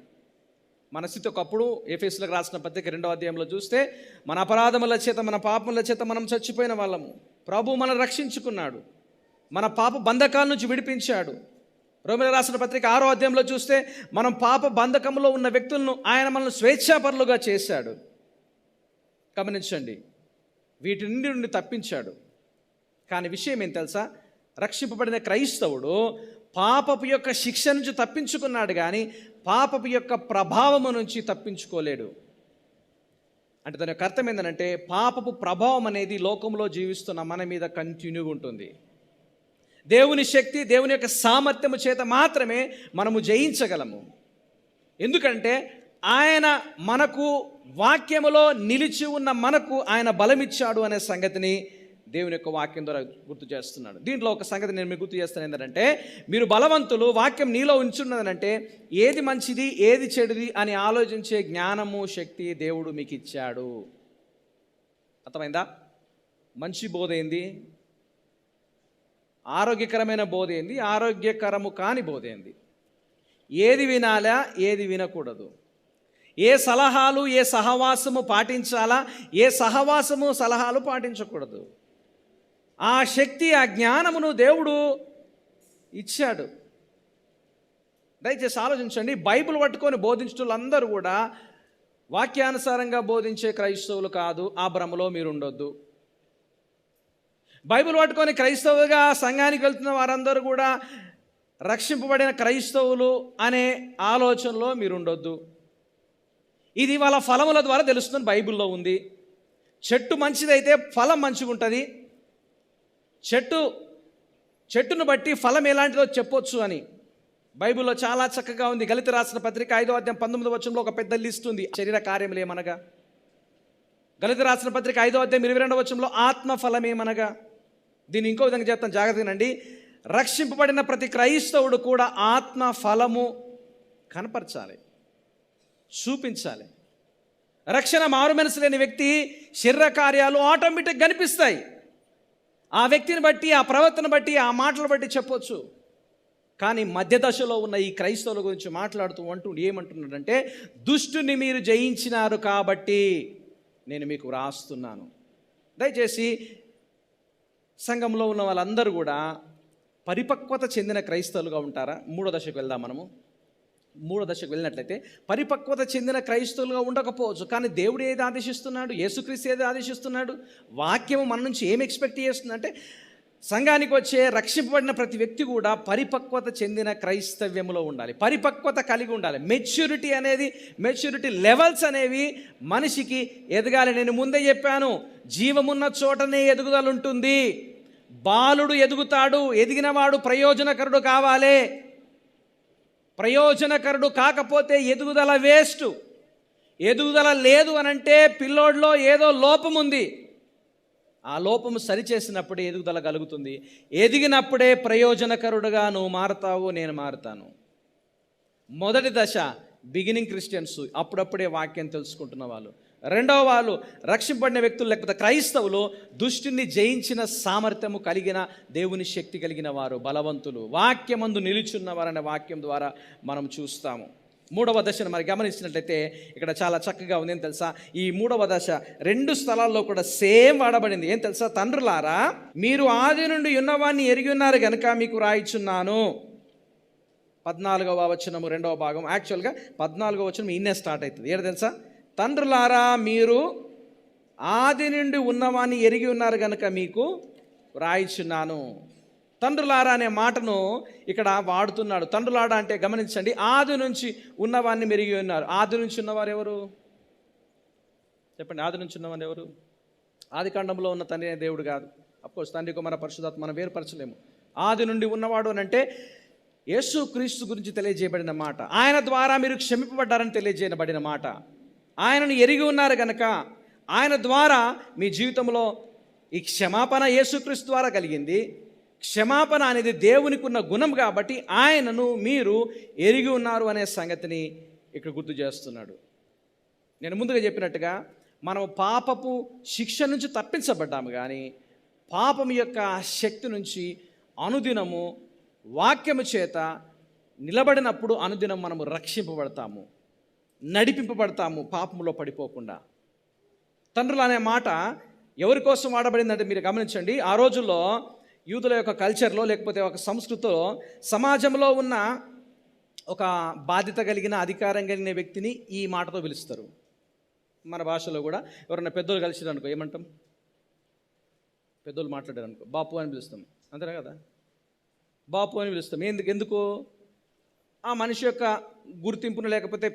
మన స్థితి ఒకప్పుడు ఎఫెసీయులకు రాసిన పత్రిక 2వ అధ్యాయంలో చూస్తే, మన అపరాధముల చేత, మన పాపముల చేత మనం చచ్చిపోయిన వాళ్ళము. ప్రభువు మనల్ని రక్షించుకున్నాడు, మన పాప బంధకాల నుంచి విడిపించాడు. రోమీయులకు రాసిన పత్రిక 6వ అధ్యాయంలో చూస్తే, మనం పాప బంధకంలో ఉన్న వ్యక్తులను ఆయన మనల్ని స్వేచ్ఛాపరులుగా చేశాడు. గమనించండి, వీటి నుండి తప్పించాడు. కానీ విషయం ఏం తెలుసా? రక్షింపబడిన క్రైస్తవుడు పాపపు యొక్క శిక్ష నుంచి తప్పించుకున్నాడు, కానీ పాపపు యొక్క ప్రభావము నుంచి తప్పించుకోలేడు. అంటే దాని యొక్క అర్థం ఏంటంటే, పాపపు ప్రభావం అనేది లోకంలో జీవిస్తున్న మన మీద కంటిన్యూగా ఉంటుంది. దేవుని శక్తి, దేవుని యొక్క సామర్థ్యము చేత మాత్రమే మనము జయించగలము. ఎందుకంటే ఆయన మనకు వాక్యములో నిలిచి ఉన్న మనకు ఆయన బలమిచ్చాడు అనే సంగతిని దేవుని యొక్క వాక్యం ద్వారా గుర్తు చేస్తున్నాడు. దీంట్లో ఒక సంగతి నేను మీకు గుర్తు చేస్తాను ఏంటంటే, మీరు బలవంతులు, వాక్యం నీలో ఉంచున్నదంటే ఏది మంచిది ఏది చెడుది అని ఆలోచించే జ్ఞానము, శక్తి దేవుడు మీకు ఇచ్చాడు. అర్థమైందా? మంచి బోధ ఏంది, ఆరోగ్యకరమైన బోధ ఏంది, ఆరోగ్యకరము కాని బోధ ఏంది, ఏది వినాలా ఏది వినకూడదు, ఏ సలహాలు ఏ సహవాసము పాటించాలా ఏ సహవాసము సలహాలు పాటించకూడదు, ఆ శక్తి ఆ జ్ఞానమును దేవుడు ఇచ్చాడు. దయచేసి ఆలోచించండి. బైబిల్ పట్టుకొని బోధించే వాళ్ళందరూ కూడా వాక్యానుసారంగా బోధించే క్రైస్తవులు కాదు. ఆ భ్రమలో మీరు ఉండొద్దు. బైబిల్ పట్టుకొని క్రైస్తవులుగా సంఘానికి వెళ్తున్న వారందరూ కూడా రక్షింపబడిన క్రైస్తవులు అనే ఆలోచనలో మీరు ఉండొద్దు. ఇది వాళ్ళ ఫలముల ద్వారా తెలుస్తుంది. బైబిల్లో ఉంది. చెట్టు మంచిదైతే ఫలం మంచిగా ఉంటుంది. చెట్టును బట్టి ఫలం ఎలాంటిదో చెప్పొచ్చు అని బైబిల్లో చాలా చక్కగా ఉంది. గలితీ రాసిన పత్రిక 5వ అధ్యాయం 19వ వచనంలో ఒక పెద్ద లిస్ట్ ఉంది. శరీర కార్యములు ఏమనగా, గలితీ రాసిన పత్రిక 5వ అధ్యాయం 22వ వచనంలో ఆత్మ ఫలం ఏమనగా. దీన్ని ఇంకో విధంగా చెప్తాను, జాగ్రత్తగానండి. రక్షింపబడిన ప్రతి క్రైస్తవుడు కూడా ఆత్మ ఫలము కనపరచాలి, చూపించాలి. రక్షణ మారు మనసు లేని వ్యక్తి శరీర కార్యాలు ఆటోమేటిక్ కనిపిస్తాయి. ఆ వ్యక్తిని బట్టి, ఆ ప్రవర్తన బట్టి, ఆ మాటలు బట్టి చెప్పొచ్చు. కానీ మధ్య దశలో ఉన్న ఈ క్రైస్తవుల గురించి మాట్లాడుతూ ఏమంటున్నాడంటే, దుష్టుని మీరు జయించినారు కాబట్టి నేను మీకు రాస్తున్నాను. దయచేసి సంఘంలో ఉన్న వాళ్ళందరూ కూడా పరిపక్వత చెందిన క్రైస్తవులుగా ఉంటారా? మూడో దశకు వెళ్దాం. మనము మూడో దశకు వెళ్ళినట్లయితే పరిపక్వత చెందిన క్రైస్తవులుగా ఉండకపోవచ్చు. కానీ దేవుడు ఏది ఆదేశిస్తున్నాడు, యేసుక్రీస్తు ఏది ఆదేశిస్తున్నాడు, వాక్యము మన నుంచి ఏమి ఎక్స్పెక్ట్ చేస్తుందంటే, సంఘానికి వచ్చే రక్షింపబడిన ప్రతి వ్యక్తి కూడా పరిపక్వత చెందిన క్రైస్తవ్యములో ఉండాలి, పరిపక్వత కలిగి ఉండాలి. మెచ్యూరిటీ లెవెల్స్ అనేవి మనిషికి ఎదగాలి. నేను ముందే చెప్పాను, జీవమున్న చోటనే ఎదుగుదల ఉంటుంది. బాలుడు ఎదుగుతాడు, ఎదిగినవాడు ప్రయోజనకరుడు కావాలి. ప్రయోజనకరుడు కాకపోతే ఎదుగుదల వేస్ట్. ఎదుగుదల లేదు అనంటే పిల్లోడిలో ఏదో లోపం ఉంది. ఆ లోపము సరిచేసినప్పుడే ఎదుగుదల కలుగుతుంది. ఎదిగినప్పుడే ప్రయోజనకరుడుగా నువ్వు మారతావు, నేను మారుతాను. మొదటి దశ బిగినింగ్ క్రిస్టియన్స్, అప్పుడప్పుడే వాక్యం తెలుసుకుంటున్న వాళ్ళు. రెండవ వాళ్ళు రక్షింపబడిన వ్యక్తులు, లేకపోతే క్రైస్తవులు, దుష్టిని జయించిన సామర్థ్యము కలిగిన, దేవుని శక్తి కలిగిన వారు, బలవంతులు, వాక్యమందు నిలుచున్నవారనే వాక్యం ద్వారా మనం చూస్తాము. మూడవ దశను మరి గమనించినట్లయితే ఇక్కడ చాలా చక్కగా ఉంది. ఏం తెలుసా? ఈ మూడవ దశ 2 స్థలాల్లో కూడా సేమ్ వాడబడింది. ఏం తెలుసా? తండ్రులారా, మీరు ఆది నుండి ఉన్నవాన్ని ఎరిగి ఉన్నారు గనుక మీకు రాయిచున్నాను. 14వ వచనము 2వ భాగం. యాక్చువల్గా 14వ వచనం ఇన్నే స్టార్ట్ అవుతుంది. ఏడు తెలుసా? తండ్రులారా, మీరు ఆది నుండి ఉన్నవాన్ని ఎరిగి ఉన్నారు గనుక మీకు రాయిచున్నాను. తండ్రులారా అనే మాటను ఇక్కడ వాడుతున్నాడు. తండ్రులారా అంటే గమనించండి, ఆది నుంచి ఉన్నవాన్ని మెరిగి ఉన్నారు. ఆది నుంచి ఉన్నవారు ఎవరు చెప్పండి? ఆది నుంచి ఉన్నవారు ఎవరు? ఆది కాండంలో ఉన్న తండ్రి అనే దేవుడు కాదు. అఫ్కోర్స్ తండ్రి, కుమార, పరిశుద్ధాత్మ మనం వేరుపరచలేము. ఆది నుండి ఉన్నవాడు అని అంటే యేసు క్రీస్తు గురించి తెలియజేయబడిన మాట. ఆయన ద్వారా మీరు క్షమింపబడ్డారని తెలియజేయబడిన మాట. ఆయనను ఎరిగి ఉన్నారు కనుక ఆయన ద్వారా మీ జీవితంలో ఈ క్షమాపణ యేసుక్రీస్తు ద్వారా కలిగింది. క్షమాపణ అనేది దేవునికి ఉన్న గుణం కాబట్టి ఆయనను మీరు ఎరిగి ఉన్నారు అనే సంగతిని ఇక్కడ గుర్తు చేస్తున్నాడు. నేను ముందుగా చెప్పినట్టుగా మనం పాపపు శిక్ష నుంచి తప్పించబడ్డాము, కానీ పాపం యొక్క శక్తి నుంచి అనుదినము వాక్యము చేత నిలబడినప్పుడు అనుదినం మనము రక్షింపబడతాము, నడిపింపబడతాము, పాపములో పడిపోకుండా. తండ్రులు అనే మాట ఎవరి కోసం వాడబడిందంటే మీరు గమనించండి. ఆ రోజుల్లో యూదుల యొక్క కల్చర్లో, లేకపోతే ఒక సంస్కృతిలో, సమాజంలో ఉన్న ఒక బాధ్యత కలిగిన, అధికారం కలిగిన వ్యక్తిని ఈ మాటతో పిలుస్తారు. మన భాషలో కూడా ఎవరైనా పెద్దోళ్ళు కలిసిరు అనుకో ఏమంటాం? పెద్దోళ్ళు మాట్లాడారు అనుకో బాపు అని పిలుస్తాం, అంతేనా కదా? బాపు అని పిలుస్తాం. ఎందుకు? ఆ మనిషి యొక్క గుర్తింపును, లేకపోతే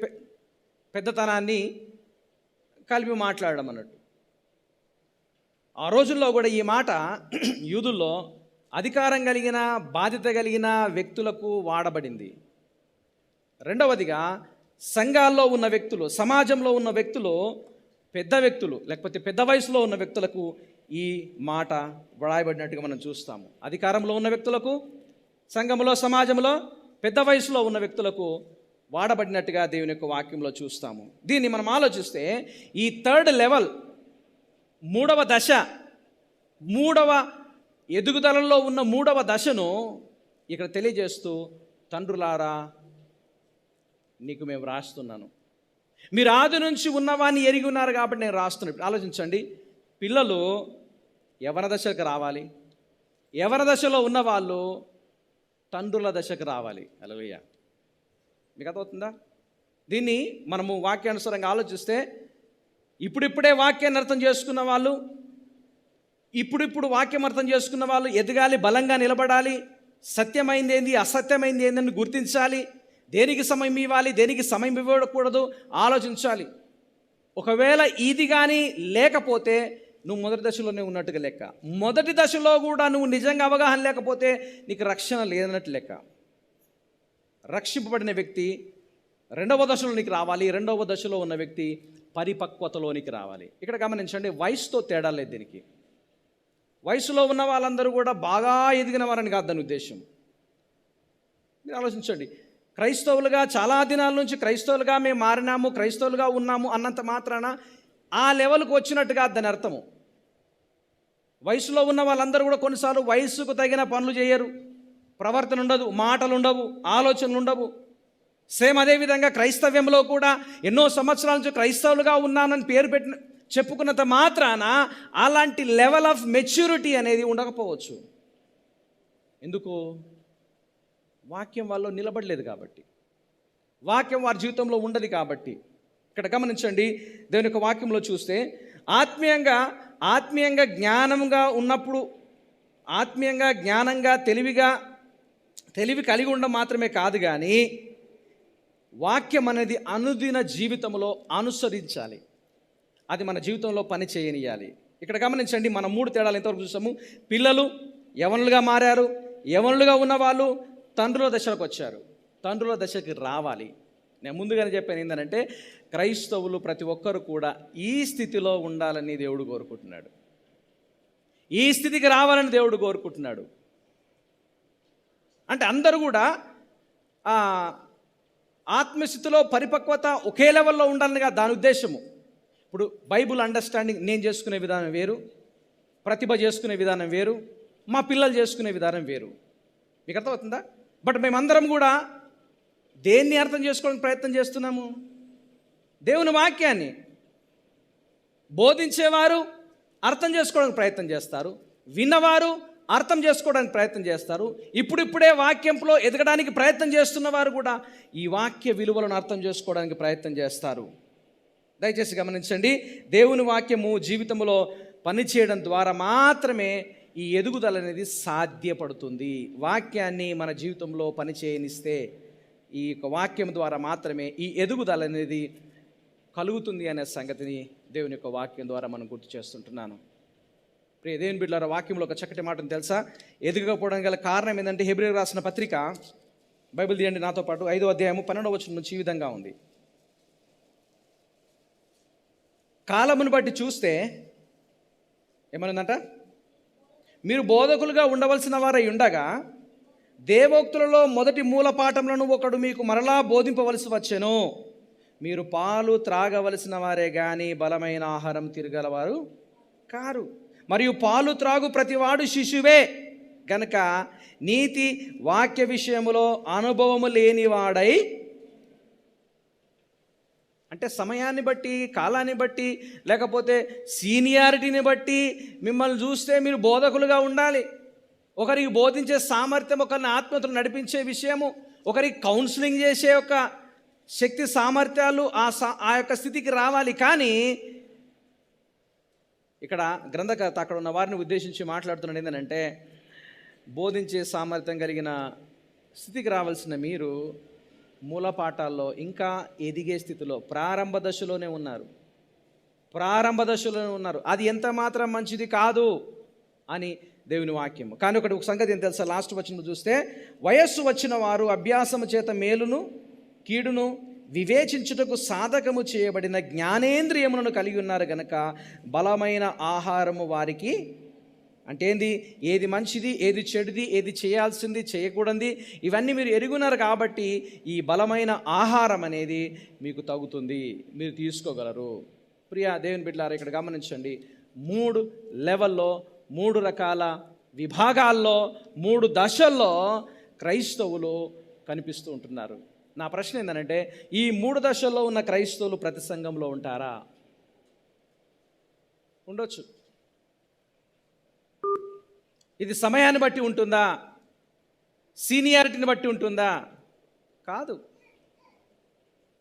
పెద్దతనాన్ని కలిపి మాట్లాడడం అన్నట్టు. ఆ రోజుల్లో కూడా ఈ మాట యూదుల్లో అధికారం కలిగిన, బాధ్యత కలిగిన వ్యక్తులకు వాడబడింది. రెండవదిగా సంఘాల్లో ఉన్న వ్యక్తులు, సమాజంలో ఉన్న వ్యక్తులు, పెద్ద వ్యక్తులు లేకపోతే పెద్ద వయసులో ఉన్న వ్యక్తులకు ఈ మాట వ్రాయబడినట్టుగా మనం చూస్తాము. అధికారంలో ఉన్న వ్యక్తులకు, సంఘంలో, సమాజంలో పెద్ద వయసులో ఉన్న వ్యక్తులకు వాడబడినట్టుగా దేవుని యొక్క వాక్యంలో చూస్తాము. దీన్ని మనం ఆలోచిస్తే ఈ థర్డ్ లెవెల్, మూడవ దశ, మూడవ ఎదుగుదలలో ఉన్న మూడవ దశను ఇక్కడ తెలియజేస్తూ, తండ్రులారా నీకు మేము రాస్తున్నాను, మీరు ఆది నుంచి ఉన్నవాన్ని ఎరిగి ఉన్నారు కాబట్టి నేను రాస్తున్నాను. ఆలోచించండి, పిల్లలు యవ్వన దశకు రావాలి, యవ్వన దశలో ఉన్నవాళ్ళు తండ్రుల దశకు రావాలి. హల్లెలూయా. మీకు అర్థమవుతుందా? దీన్ని మనము వాక్యానుసారంగా ఆలోచిస్తే ఇప్పుడిప్పుడే వాక్యాన్ని అర్థం చేసుకున్న వాళ్ళు, ఇప్పుడిప్పుడు వాక్యం అర్థం చేసుకున్న వాళ్ళు ఎదగాలి, బలంగా నిలబడాలి, సత్యమైంది ఏంది, అసత్యమైంది ఏందని గుర్తించాలి, దేనికి సమయం ఇవ్వాలి, దేనికి సమయం ఇవ్వకూడదు ఆలోచించాలి. ఒకవేళ ఇది కానీ లేకపోతే నువ్వు మొదటి దశలోనే ఉన్నట్టుగా లెక్క. మొదటి దశలో కూడా నువ్వు నిజంగా అవగాహన లేకపోతే నీకు రక్షణ లేదన్నట్టు లెక్క. రక్షింపబడిన వ్యక్తి రెండవ దశలోనికి రావాలి, రెండవ దశలో ఉన్న వ్యక్తి పరిపక్వతలోనికి రావాలి. ఇక్కడ గమనించండి, వయసుతో తేడా లేదు దీనికి. వయసులో ఉన్న వాళ్ళందరూ కూడా బాగా ఎదిగిన వారని కాదు దాని ఉద్దేశం. మీరు ఆలోచించండి, క్రైస్తవులుగా చాలా దినాల నుంచి క్రైస్తవులుగా మేము మారినాము, క్రైస్తవులుగా ఉన్నాము అన్నంత మాత్రాన ఆ లెవెల్కి వచ్చినట్టుగా దాని అర్థము. వయసులో ఉన్న వాళ్ళందరూ కూడా కొన్నిసార్లు వయసుకు తగిన పనులు చేయరు, ప్రవర్తన ఉండదు, మాటలు ఉండవు, ఆలోచనలు ఉండవు. సేమ్ అదేవిధంగా క్రైస్తవ్యంలో కూడా ఎన్నో సంవత్సరాల నుంచి క్రైస్తవులుగా ఉన్నానని పేరు చెప్పుకున్నంత మాత్రాన అలాంటి లెవెల్ ఆఫ్ మెచ్యూరిటీ అనేది ఉండకపోవచ్చు. ఎందుకు? వాక్యం వాళ్ళు నిలబడలేదు కాబట్టి, వాక్యం వారి జీవితంలో ఉండదు కాబట్టి. ఇక్కడ గమనించండి, దేవుని యొక్క వాక్యంలో చూస్తే ఆత్మీయంగా జ్ఞానంగా ఉన్నప్పుడు, ఆత్మీయంగా జ్ఞానంగా తెలివి కలిగి ఉండడం మాత్రమే కాదు, కానీ వాక్యం అనేది అనుదిన జీవితంలో అనుసరించాలి, అది మన జీవితంలో పని చేయనియాలి. ఇక్కడ గమనించండి, మనం 3 తేడాలు ఎంతవరకు చూసాము. పిల్లలు యవనులుగా మారారు, యవనులుగా ఉన్నవాళ్ళు తండ్రుల దశకు వచ్చారు, తండ్రుల దశకి రావాలి. నేను ముందుగానే చెప్పాను ఏంటంటే, క్రైస్తవులు ప్రతి ఒక్కరు కూడా ఈ స్థితిలో ఉండాలని దేవుడు కోరుకుంటున్నాడు, ఈ స్థితికి రావాలని దేవుడు కోరుకుంటున్నాడు. అంటే అందరూ కూడా ఆత్మస్థితిలో పరిపక్వత ఒకే లెవెల్లో ఉండాలనిగా దాని ఉద్దేశము. ఇప్పుడు బైబుల్ అండర్స్టాండింగ్ నేను చేసుకునే విధానం వేరు, ప్రతిభ చేసుకునే విధానం వేరు, మా పిల్లలు చేసుకునే విధానం వేరు. మీకు అర్థమవుతుందా? బట్ మేమందరం కూడా దేన్ని అర్థం చేసుకోవడానికి ప్రయత్నం చేస్తున్నాము? దేవుని వాక్యాన్ని. బోధించేవారు అర్థం చేసుకోవడానికి ప్రయత్నం చేస్తారు, విన్నవారు అర్థం చేసుకోవడానికి ప్రయత్నం చేస్తారు. ఇప్పుడిప్పుడే వాక్యంలో ఎదగడానికి ప్రయత్నం చేస్తున్నవారు కూడా ఈ వాక్య విలువలను అర్థం చేసుకోవడానికి ప్రయత్నం చేస్తారు. దయచేసి గమనించండి, దేవుని వాక్యము జీవితంలో పనిచేయడం ద్వారా మాత్రమే ఈ ఎదుగుదల అనేది సాధ్యపడుతుంది. వాక్యాన్ని మన జీవితంలో పనిచేయనిస్తే ఈ యొక్క వాక్యం ద్వారా మాత్రమే ఈ ఎదుగుదల అనేది కలుగుతుంది అనే సంగతిని దేవుని యొక్క వాక్యం ద్వారా మనం గుర్తు చేస్తుంటున్నాను. ప్రియ దేవుని బిడ్డలారా, వాక్యంలో ఒక చక్కటి మాటను తెలుసా? ఎదగకపోవడానికి గల కారణం ఏంటంటే, హెబ్రీయులకు రాసిన పత్రిక, బైబిల్ తీయండి నాతో పాటు, 5వ అధ్యాయము 12వ వచనం నుంచి ఈ విధంగా ఉంది. కాలమును బట్టి చూస్తే ఏమనుందంట? మీరు బోధకులుగా ఉండవలసిన వారై ఉండగా దేవోక్తులలో మొదటి మూల పాఠములను ఒకడు మీకు మరలా బోధింపవలసి వచ్చెను. మీరు పాలు త్రాగవలసిన వారే గాని బలమైన ఆహారం తిరగలవారు కారు. మరియు పాలు త్రాగు ప్రతివాడు శిశువే గనక నీతి వాక్య విషయములో అనుభవము లేనివాడై, అంటే సమయాన్ని బట్టి, కాలాన్ని బట్టి, లేకపోతే సీనియారిటీని బట్టి మిమ్మల్ని చూస్తే మీరు బోధకులుగా ఉండాలి. ఒకరికి బోధించే సామర్థ్యం, ఒకరిని ఆత్మతో నడిపించే విషయము, ఒకరికి కౌన్సిలింగ్ చేసే ఒక శక్తి సామర్థ్యాలు ఆ యొక్క స్థితికి రావాలి. కానీ ఇక్కడ గ్రంథకర్త అక్కడ ఉన్న వారిని ఉద్దేశించి మాట్లాడుతున్నాడు ఏంటంటే, బోధించే సామర్థ్యం కలిగిన స్థితికి రావాల్సిన మీరు మూల పాఠాల్లో ఇంకా ఎదిగే స్థితిలో ప్రారంభ దశలోనే ఉన్నారు. అది ఎంత మాత్రం మంచిది కాదు అని దేవుని వాక్యము. కానీ ఒక సంగతి ఏం తెలుసా, లాస్ట్ వచనం చూస్తే, వయస్సు వచ్చిన వారు అభ్యాసము చేత మేలును కీడును వివేచించుటకు సాధకము చేయబడిన జ్ఞానేంద్రియములను కలిగి ఉన్నారు గనక బలమైన ఆహారము వారికి, అంటే ఏంది, ఏది మంచిది, ఏది చెడుది, ఏది చేయాల్సింది, చేయకూడదు, ఇవన్నీ మీరు ఎరుగున్నారు కాబట్టి ఈ బలమైన ఆహారం అనేది మీకు తగుతుంది, మీరు తీసుకోగలరు. ప్రియ దేవుని బిడ్డలారా, ఇక్కడ గమనించండి, 3 లెవెల్లో, 3 రకాల విభాగాల్లో, 3 దశల్లో క్రైస్తవులు కనిపిస్తూ ఉంటున్నారు. నా ప్రశ్న ఏంటంటే, ఈ 3 దశల్లో ఉన్న క్రైస్తవులు ప్రతి సంఘంలో ఉంటారా? ఉండొచ్చు. ఇది సమయాన్ని బట్టి ఉంటుందా? సీనియారిటీని బట్టి ఉంటుందా? కాదు.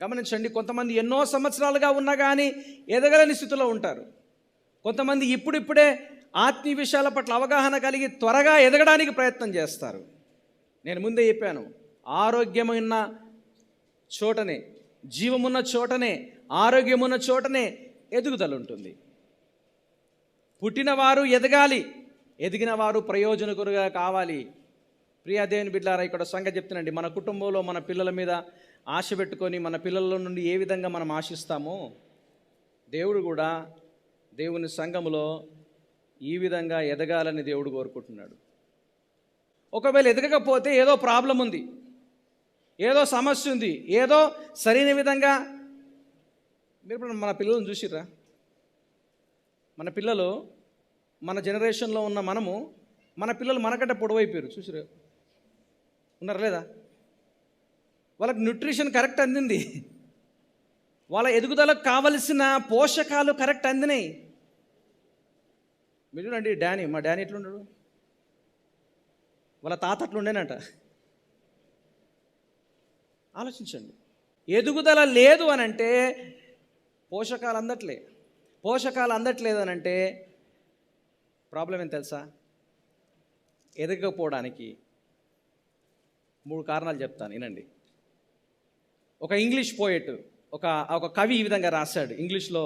గమనించండి, కొంతమంది ఎన్నో సంవత్సరాలుగా ఉన్నా కానీ ఎదగలేని స్థితిలో ఉంటారు. కొంతమంది ఇప్పుడిప్పుడే ఆత్మీయ విషయాల పట్ల అవగాహన కలిగి త్వరగా ఎదగడానికి ప్రయత్నం చేస్తారు. నేను ముందే చెప్పాను, ఆరోగ్యమున్న చోటనే, జీవమున్న చోటనే, ఆరోగ్యమున్న చోటనే ఎదుగుదల ఉంటుంది. పుట్టినవారు ఎదగాలి, ఎదిగిన వారు ప్రయోజనకులుగా కావాలి. ప్రియ దేవుని బిడ్డలారా, ఇక్కడ సంగతి చెప్తానండి, మన కుటుంబంలో మన పిల్లల మీద ఆశ పెట్టుకొని మన పిల్లల నుండి ఏ విధంగా మనం ఆశిస్తామో, దేవుడు కూడా దేవుని సంఘములో ఈ విధంగా ఎదగాలని దేవుడు కోరుకుంటున్నాడు. ఒకవేళ ఎదగకపోతే ఏదో ప్రాబ్లం ఉంది, ఏదో సమస్య ఉంది, ఏదో సరైన విధంగా, మీరు మన పిల్లలను చూసిర్రా? మన పిల్లలు, మన జనరేషన్లో ఉన్న మనము, మన పిల్లలు మనకంటే పొడవైపోయారు, చూసిరా? ఉన్నారా లేదా? వాళ్ళకి న్యూట్రిషన్ కరెక్ట్ అందింది, వాళ్ళ ఎదుగుదలకు కావలసిన పోషకాలు కరెక్ట్ అందినాయి. మీరు చూడండి, మా డానీ ఎట్లున్నాడు? వాళ్ళ తాత అట్లుండేనట. ఆలోచించండి. ఎదుగుదల లేదు అనంటే పోషకాలు అందట్లేదు అనంటే ప్రాబ్లం ఏం తెలుసా? ఎదగకపోవడానికి 3 కారణాలు చెప్తాను, వినండి. ఒక ఇంగ్లీష్ పోయెట్, ఒక కవి ఈ విధంగా రాశాడు. ఇంగ్లీష్లో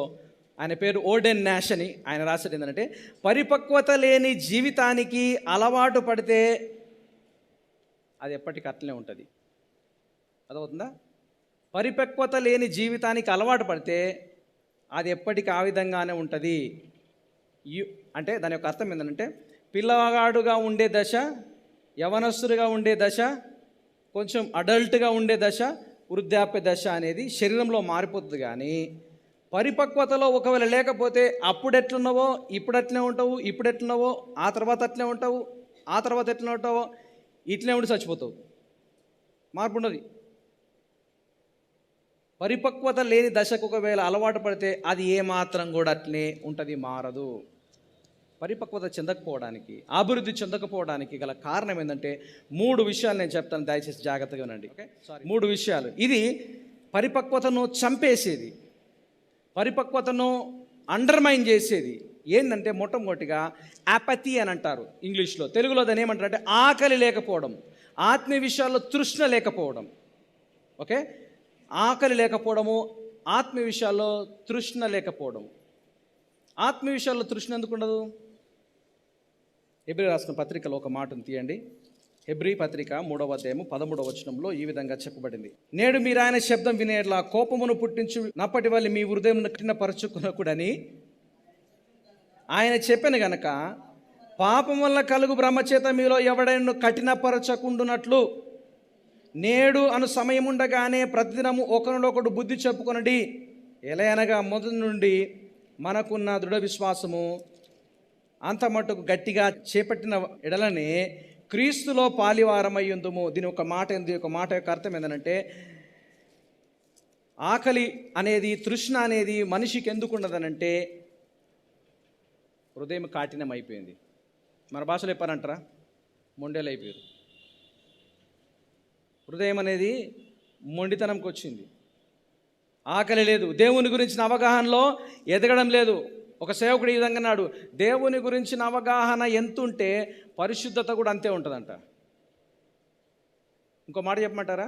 ఆయన పేరు ఓడెన్ నాష్ అని. ఆయన రాశాడు ఏంటంటే, పరిపక్వత లేని జీవితానికి అలవాటు పడితే అది ఎప్పటికీ అట్లనే ఉంటుంది. అదవుతుందా? పరిపక్వత లేని జీవితానికి అలవాటు పడితే అది ఎప్పటికీ ఆ విధంగానే ఉంటుంది. అంటే దాని యొక్క అర్థం ఏంటంటే, పిల్లగాడుగా ఉండే దశ, యవనస్తుడిగా ఉండే దశ, కొంచెం అడల్ట్గా ఉండే దశ, వృద్ధాప్య దశ అనేది శరీరంలో మారిపోతుంది. కానీ పరిపక్వతలో ఒకవేళ లేకపోతే అప్పుడు ఎట్లున్నావో ఇప్పుడు అట్లనే ఉంటావు, ఇప్పుడు ఎట్లున్నావో ఆ తర్వాత అట్లనే ఉంటావు, ఆ తర్వాత ఎట్లా ఉంటావో ఇట్లనే ఉండి చచ్చిపోతావు. మార్పు ఉండదు. పరిపక్వత లేని దశకు ఒకవేళ అలవాటు పడితే అది ఏమాత్రం కూడా అట్లనే ఉంటుంది, మారదు. పరిపక్వత చెందకపోవడానికి, అభివృద్ధి చెందకపోవడానికి గల కారణం ఏంటంటే 3 విషయాలు నేను చెప్తాను, దయచేసి జాగ్రత్తగా వినండి. ఓకే, 3 విషయాలు. ఇది పరిపక్వతను చంపేసేది, పరిపక్వతను అండర్మైన్ చేసేది. ఏంటంటే మొట్టమొదటిగా యాపతి అని అంటారు ఇంగ్లీష్లో. తెలుగులో దాన్ని ఏమంటారంటే ఆకలి లేకపోవడం, ఆత్మీయ విషయాల్లో తృష్ణ లేకపోవడం. ఓకే, ఆకలి లేకపోవడము, ఆత్మీయ విషయాల్లో తృష్ణ లేకపోవడం. ఆత్మీయ విషయాల్లో తృష్ణ ఎందుకు ఉండదు? హెబ్రీ రాసిన పత్రికలో ఒక మాటను తీయండి. హెబ్రీ పత్రిక 3వ అధ్యాయము 13వ వచనంలో ఈ విధంగా చెప్పబడింది. నేడు మీరు ఆయన శబ్దం వినేట్లా కోపమును పుట్టించు నప్పటి వల్ల మీ హృదయం కఠినపరచుకునకూడని ఆయన చెప్పాను గనక, పాపం వల్ల కలుగు బ్రహ్మచేత మీలో ఎవడైనా కఠినపరచకుండునట్లు నేడు అను సమయం ఉండగానే ప్రతిదినము ఒకరినొకడు బుద్ధి చెప్పుకొనడి. ఎలా అనగా మొదటి నుండి మనకున్న దృఢ విశ్వాసము అంత మట్టుకు గట్టిగా చేపట్టిన ఎడలనే క్రీస్తులో పాలివారమయ్యుందుము. దీని ఒక మాట ఏంది? ఒక మాట యొక్క అర్థం ఏంటంటే, ఆకలి అనేది, తృష్ణ అనేది మనిషికి ఎందుకు ఉండదనంటే హృదయం కాఠినం అయిపోయింది. మన భాషలో చెప్పారంటారా, మొండేలు అయిపోయారు. హృదయం అనేది మొండితనంకి వచ్చింది. ఆకలి లేదు, దేవుని గురించిన అవగాహనలో ఎదగడం లేదు. ఒక సేవకుడు ఈ విధంగా అన్నాడు, దేవుని గురించిన అవగాహన ఎంతుంటే పరిశుద్ధత కూడా అంతే ఉంటుందంట. ఇంకో మాట చెప్పమంటారా?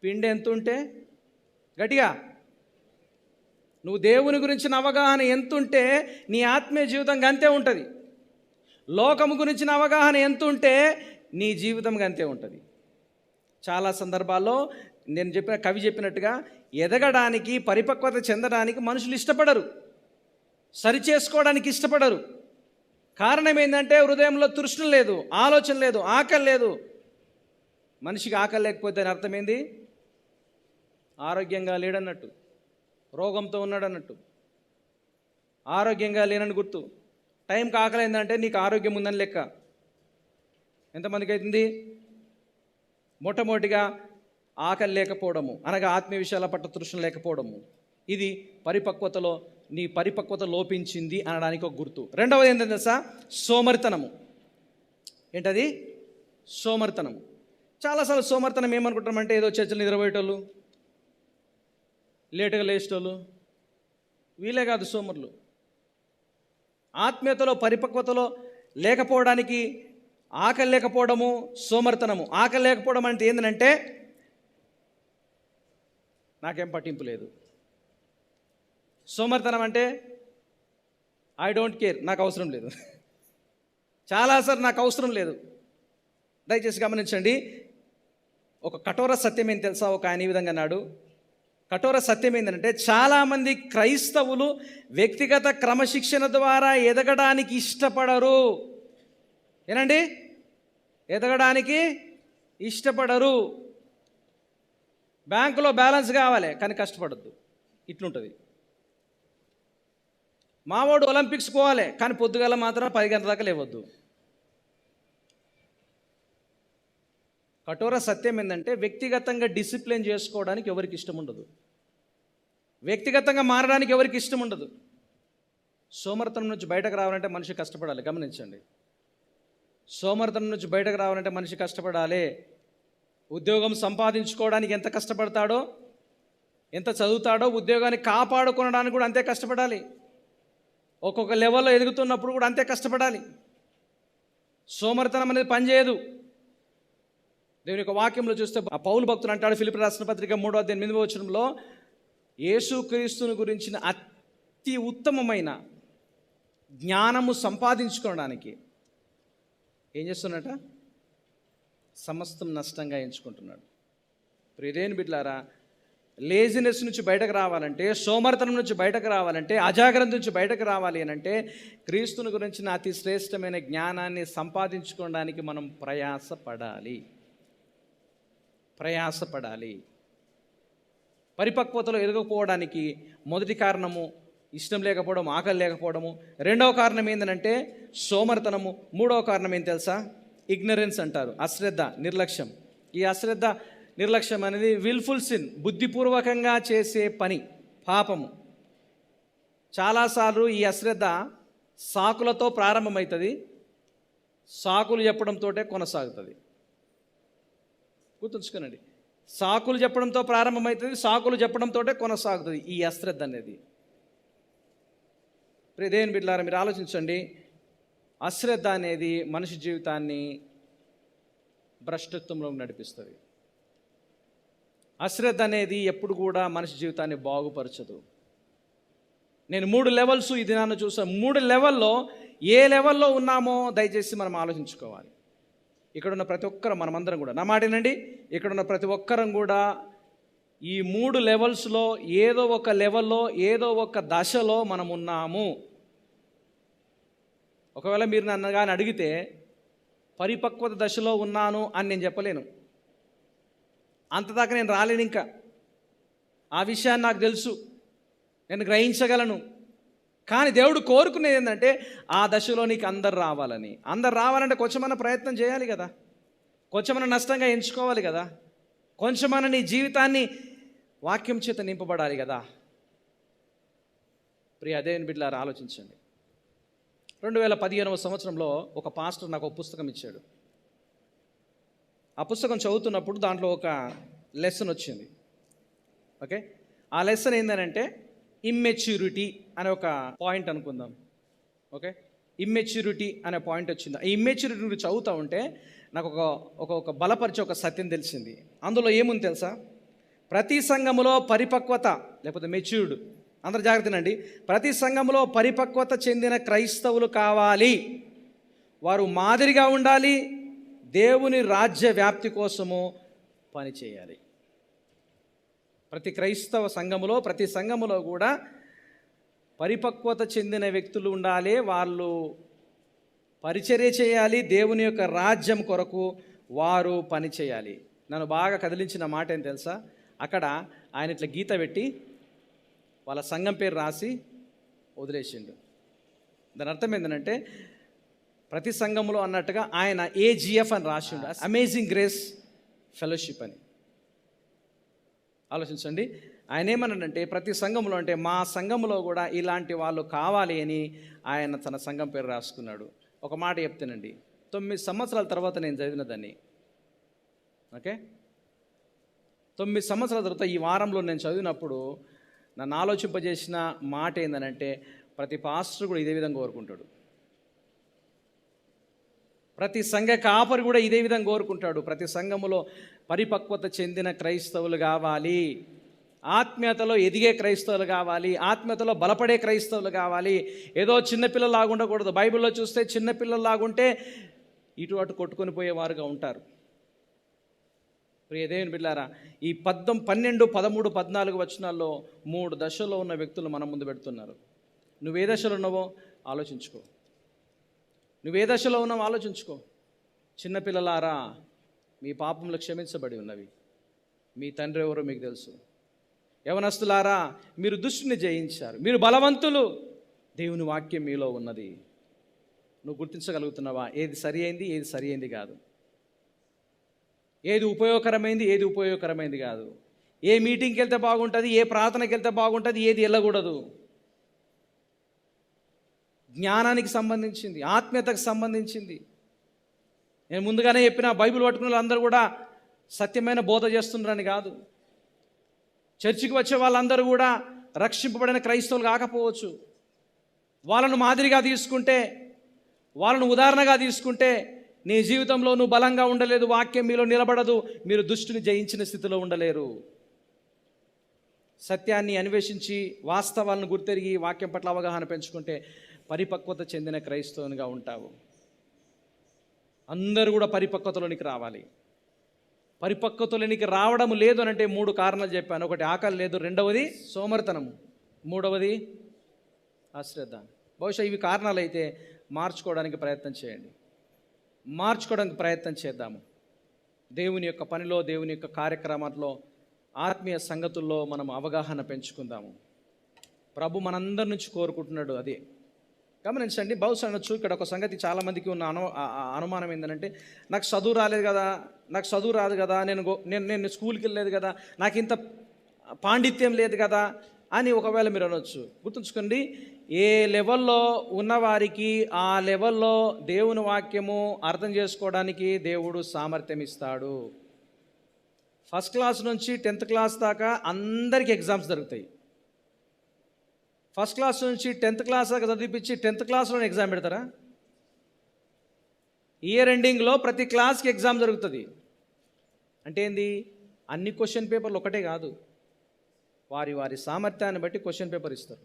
పిండి ఎంత ఉంటే, గట్టిగా, నువ్వు దేవుని గురించిన అవగాహన ఎంతుంటే నీ ఆత్మీయ జీవితంగా అంతే ఉంటుంది. లోకము గురించిన అవగాహన ఎంత ఉంటే నీ జీవితం అంతే ఉంటుంది. చాలా సందర్భాల్లో నేను కవి చెప్పినట్టుగా ఎదగడానికి, పరిపక్వత చెందడానికి మనుషులు ఇష్టపడరు, సరిచేసుకోవడానికి ఇష్టపడరు. కారణం ఏంటంటే హృదయంలో తృష్ణ లేదు, ఆలోచన లేదు, ఆకలి లేదు. మనిషికి ఆకలి లేకపోతే అని అర్థం ఏంది? ఆరోగ్యంగా లేడన్నట్టు, రోగంతో ఉన్నాడన్నట్టు. ఆరోగ్యంగా లేనని గుర్తు. టైంకి ఆకలి ఏంటంటే నీకు ఆరోగ్యం ఉందని లెక్క. ఎంతమందికి అవుతుంది? మొట్టమొదటిగా ఆకలి లేకపోవడము, అనగా ఆత్మీయ విషయాల పట్ల తృష్ణ లేకపోవడము. ఇది పరిపక్వతలో నీ పరిపక్వత లోపించింది అనడానికి ఒక గుర్తు. రెండవది ఏంటంటే తెలుసా? సోమరితనము. ఏంటది? సోమరితనము. చాలాసార్లు సోమరితనం ఏమనుకుంటామంటే ఏదో చర్చలు నిద్రపోయేటోళ్ళు, లేటుగా లేచేటోళ్ళు, వీలే కాదు సోమరులు. ఆత్మీయతలో పరిపక్వతలో లేకపోవడానికి ఆకలి లేకపోవడము సోమరితనము. ఆకలి లేకపోవడం అంటే ఏంటంటే నాకేం పట్టింపు లేదు. సోమరితనం అంటే ఐ డోంట్ కేర్, నాకు అవసరం లేదు. చాలాసార్లు నాకు అవసరం లేదు. దయచేసి గమనించండి. ఒక కఠోర సత్యం ఏం తెలుసా? ఒక ఆయన ఈ విధంగా అన్నాడు. కఠోర సత్యం ఏంటంటే చాలామంది క్రైస్తవులు వ్యక్తిగత క్రమశిక్షణ ద్వారా ఎదగడానికి ఇష్టపడరు. ఏనండి? ఎదగడానికి ఇష్టపడరు. బ్యాంకులో బ్యాలెన్స్ కావాలి కానీ కష్టపడద్దు, ఇట్లుంటుంది. మావాడు ఒలింపిక్స్ పోవాలి కానీ పొద్దుగాల మాత్రం 10 గంటల దాకా లేవద్దు. కఠోర సత్యం ఏంటంటే వ్యక్తిగతంగా డిసిప్లిన్ చేసుకోవడానికి ఎవరికి ఇష్టం ఉండదు, వ్యక్తిగతంగా మారడానికి ఎవరికి ఇష్టం ఉండదు. సోమరితనం నుంచి బయటకు రావాలంటే మనిషి కష్టపడాలి. గమనించండి, సోమరితనం నుంచి బయటకు రావాలంటే మనిషి కష్టపడాలి. ఉద్యోగం సంపాదించుకోవడానికి ఎంత కష్టపడతాడో, ఎంత చదువుతాడో, ఉద్యోగాన్ని కాపాడుకోవడానికి కూడా అంతే కష్టపడాలి. ఒక్కొక్క లెవెల్లో ఎదుగుతున్నప్పుడు కూడా అంతే కష్టపడాలి. సోమరితనం అనేది పనిచేయదు. దేవుని యొక్క వాక్యంలో చూస్తే ఆ పౌలు భక్తులు అంటాడు, ఫిలిప్పీయులకు రాసిన పత్రిక 3:8 యేసుక్రీస్తుని గురించిన అతి ఉత్తమమైన జ్ఞానము సంపాదించుకోవడానికి ఏం చేస్తున్నట? సమస్తం నష్టంగా ఎంచుకుంటున్నాడు. ప్రియదేని బిడ్డలారా, లేజినెస్ నుంచి బయటకు రావాలంటే, సోమరితనం నుంచి బయటకు రావాలంటే, అజాగ్రత్త నుంచి బయటకు రావాలి అని అంటే క్రీస్తుని గురించిన అతి శ్రేష్టమైన జ్ఞానాన్ని సంపాదించుకోవడానికి మనం ప్రయాసపడాలి. పరిపక్వతలో ఎదగకపోవడానికి మొదటి కారణము ఇష్టం లేకపోవడం, ఆకలి లేకపోవడము. రెండవ కారణం ఏంటంటే సోమరితనము. మూడవ కారణం ఏం తెలుసా? ఇగ్నరెన్స్ అంటారు, అశ్రద్ధ, నిర్లక్ష్యం. ఈ అశ్రద్ధ, నిర్లక్ష్యం అనేది విల్ఫుల్ సిన్, బుద్ధిపూర్వకంగా చేసే పని, పాపము. చాలాసార్లు ఈ అశ్రద్ధ సాకులతో ప్రారంభమవుతుంది, సాకులు చెప్పడంతో కొనసాగుతుంది. గుర్తుంచుకోనండి, సాకులు చెప్పడంతో ప్రారంభమవుతుంది, సాకులు చెప్పడంతో కొనసాగుతుంది ఈ అశ్రద్ధ అనేది. దేవుని బిడ్డలారా, మీరు ఆలోచించండి. అశ్రద్ధ అనేది మనిషి జీవితాన్ని భ్రష్టత్వంలోకి నడిపిస్తుంది. అశ్రద్ధ అనేది ఎప్పుడు కూడా మనిషి జీవితాన్ని బాగుపరచదు. నేను 3 లెవెల్స్ ఈ దినాన్ని చూసాను. 3 లెవెల్లో ఏ లెవెల్లో ఉన్నామో దయచేసి మనం ఆలోచించుకోవాలి. ఇక్కడున్న ప్రతి ఒక్కరు, మనమందరం కూడా, నా మాటేనండి, ఇక్కడున్న ప్రతి ఒక్కరం కూడా ఈ 3 లెవెల్స్లో ఏదో ఒక లెవెల్లో, ఏదో ఒక దశలో మనం ఉన్నాము. ఒకవేళ మీరు నన్ను కానీ అడిగితే పరిపక్వత దశలో ఉన్నాను అని నేను చెప్పలేను. అంతదాకా నేను రాలేను. ఇంకా ఆ విషయాన్ని నాకు తెలుసు, నేను గ్రహించగలను. కానీ దేవుడు కోరుకునేది ఏంటంటే ఆ దశలో నీకు అందరు రావాలని. అందరు రావాలంటే కొంచెమన్నా ప్రయత్నం చేయాలి కదా, కొంచెమన్నా నష్టంగా ఎంచుకోవాలి కదా, కొంచెమన్నా నీ జీవితాన్ని వాక్యం చేత నింపబడాలి కదా. ప్రియ దేవుని బిడ్డలారా, ఆలోచించండి. 2015వ సంవత్సరంలో ఒక పాస్టర్ నాకు ఒక పుస్తకం ఇచ్చాడు. ఆ పుస్తకం చదువుతున్నప్పుడు దాంట్లో ఒక లెసన్ వచ్చింది. ఓకే, ఆ లెసన్ ఏంటంటే ఇమ్మెచ్యూరిటీ అనే ఒక పాయింట్ అనుకుందాం. ఓకే, ఇమ్మెచ్యూరిటీ అనే పాయింట్ వచ్చింది. ఈ ఇమ్మెచ్యూరిటీ గురించి చదువుతూ ఉంటే నాకు ఒక బలపరిచే ఒక సత్యం తెలిసింది. అందులో ఏముంది తెలుసా? ప్రతి సంఘములో పరిపక్వత లేకపోతే మెచ్యూర్డ్, అందరు జాగ్రత్తనండి, ప్రతి సంఘంలో పరిపక్వత చెందిన క్రైస్తవులు కావాలి. వారు మాదిరిగా ఉండాలి, దేవుని రాజ్య వ్యాప్తి కోసము పనిచేయాలి. ప్రతి క్రైస్తవ సంఘములో, ప్రతి సంఘములో కూడా పరిపక్వత చెందిన వ్యక్తులు ఉండాలి. వాళ్ళు పరిచర్య చేయాలి, దేవుని యొక్క రాజ్యం కొరకు వారు పని చేయాలి. నన్ను బాగా కదిలించిన మాట ఏం తెలుసా? అక్కడ ఆయన ఇట్లా గీత పెట్టి వాళ్ళ సంఘం పేరు రాసి వదిలేసిండు. దాని అర్థం ఏంటంటే ప్రతి సంఘంలో అన్నట్టుగా ఆయన AGF అని రాసిండు, అమేజింగ్ గ్రేస్ ఫెలోషిప్ అని. ఆలోచించండి, ఆయన ఏమన్నాడంటే ప్రతి సంఘంలో, అంటే మా సంఘంలో కూడా ఇలాంటి వాళ్ళు కావాలి అని ఆయన తన సంఘం పేరు రాసుకున్నాడు. ఒక మాట చెప్తానండి, 9 సంవత్సరాల తర్వాత నేను చదివిన దాన్ని, ఓకే, 9 సంవత్సరాల తర్వాత ఈ వారంలో నేను చదివినప్పుడు నన్ను ఆలోచింపజేసిన మాట ఏంటంటే ప్రతి పాస్టర్ కూడా ఇదే విధంగా కోరుకుంటాడు, ప్రతి సంఘ కాపరి కూడా ఇదే విధంగా కోరుకుంటాడు. ప్రతి సంఘములో పరిపక్వత చెందిన క్రైస్తవులు కావాలి, ఆత్మీయతలో ఎదిగే క్రైస్తవులు కావాలి, ఆత్మీయతలో బలపడే క్రైస్తవులు కావాలి. ఏదో చిన్నపిల్లలాగా ఉండకూడదు. బైబిల్లో చూస్తే చిన్నపిల్లలాగుంటే ఇటు అటు కొట్టుకొని పోయేవారుగా ఉంటారు. ప్రియ దేవుని బిడ్డలారా, ఈ 12, 13, 14 వచనాల్లో 3 దశల్లో ఉన్న వ్యక్తులు మన ముందు పెడుతున్నారు. నువ్వే దశలో ఉన్నావో ఆలోచించుకో, నువ్వే దశలో ఉన్నావో ఆలోచించుకో. చిన్నపిల్లలారా, మీ పాపములు క్షమించబడి ఉన్నవి, మీ తండ్రి ఎవరో మీకు తెలుసు. యవనస్తులారా, మీరు దుష్టుని జయించారు, మీరు బలవంతులు, దేవుని వాక్యం మీలో ఉన్నది. నువ్వు గుర్తించగలుగుతున్నావా? ఏది సరి అయింది, ఏది సరి అయింది కాదు, ఏది ఉపయోగకరమైంది, ఏది ఉపయోగకరమైంది కాదు, ఏ మీటింగ్కి వెళ్తే బాగుంటుంది, ఏ ప్రార్థనకి వెళ్తే బాగుంటుంది, ఏది వెళ్ళకూడదు. జ్ఞానానికి సంబంధించింది, ఆత్మీయతకు సంబంధించింది. నేను ముందుగానే చెప్పిన బైబిల్ పట్టుకున్న వాళ్ళందరూ కూడా సత్యమైన బోధ చేస్తున్నారని కాదు. చర్చికి వచ్చే వాళ్ళందరూ కూడా రక్షింపబడిన క్రైస్తవులు కాకపోవచ్చు. వాళ్ళను మాదిరిగా తీసుకుంటే, వాళ్ళను ఉదాహరణగా తీసుకుంటే నీ జీవితంలో నువ్వు బలంగా ఉండలేదు, వాక్యం మీలో నిలబడదు, మీరు దుష్టుని జయించిన స్థితిలో ఉండలేరు. సత్యాన్ని అన్వేషించి వాస్తవాలను గుర్తెరిగి వాక్యం పట్ల అవగాహన పెంచుకుంటే పరిపక్వత చెందిన క్రైస్తవునిగా ఉంటావు. అందరూ కూడా పరిపక్వతలోనికి రావాలి. పరిపక్వతలోనికి రావడం లేదు అని అంటే 3 కారణాలు చెప్పాను. ఒకటి ఆకలి లేదు, రెండవది సోమరితనము, మూడవది అశ్రద్ధ. బహుశా ఇవి కారణాలు అయితే మార్చుకోవడానికి ప్రయత్నం చేయండి, మార్చుకోవడానికి ప్రయత్నం చేద్దాము. దేవుని యొక్క పనిలో, దేవుని యొక్క కార్యక్రమాల్లో, ఆత్మీయ సంగతుల్లో మనం అవగాహన పెంచుకుందాము. ప్రభు మనందరి నుంచి కోరుకుంటున్నాడు అదే. గమనించండి, బహుశా అనొచ్చు ఇక్కడ ఒక సంగతి చాలామందికి ఉన్న అనుమానం ఏంటంటే, నాకు చదువు రాలేదు కదా, నాకు చదువు రాదు కదా, నేను స్కూల్కి వెళ్ళలేదు కదా, నాకు ఇంత పాండిత్యం లేదు కదా అని ఒకవేళ మీరు అనొచ్చు. గుర్తుంచుకోండి, ఏ లెవెల్లో ఉన్నవారికి ఆ లెవెల్లో దేవుని వాక్యము అర్థం చేసుకోవడానికి దేవుడు సామర్థ్యం ఇస్తాడు. ఫస్ట్ క్లాస్ నుంచి 10th క్లాస్ దాకా అందరికీ ఎగ్జామ్స్ జరుగుతాయి. ఫస్ట్ క్లాస్ నుంచి 10th క్లాస్ దాకా చదివిపించి 10th క్లాస్లోనే ఎగ్జామ్ పెడతారా? ఇయర్ ఎండింగ్లో ప్రతి క్లాస్కి ఎగ్జామ్ జరుగుతుంది. అంటే ఏంది? అన్ని క్వశ్చన్ పేపర్లు ఒకటే కాదు, వారి వారి సామర్థ్యాన్ని బట్టి క్వశ్చన్ పేపర్ ఇస్తారు.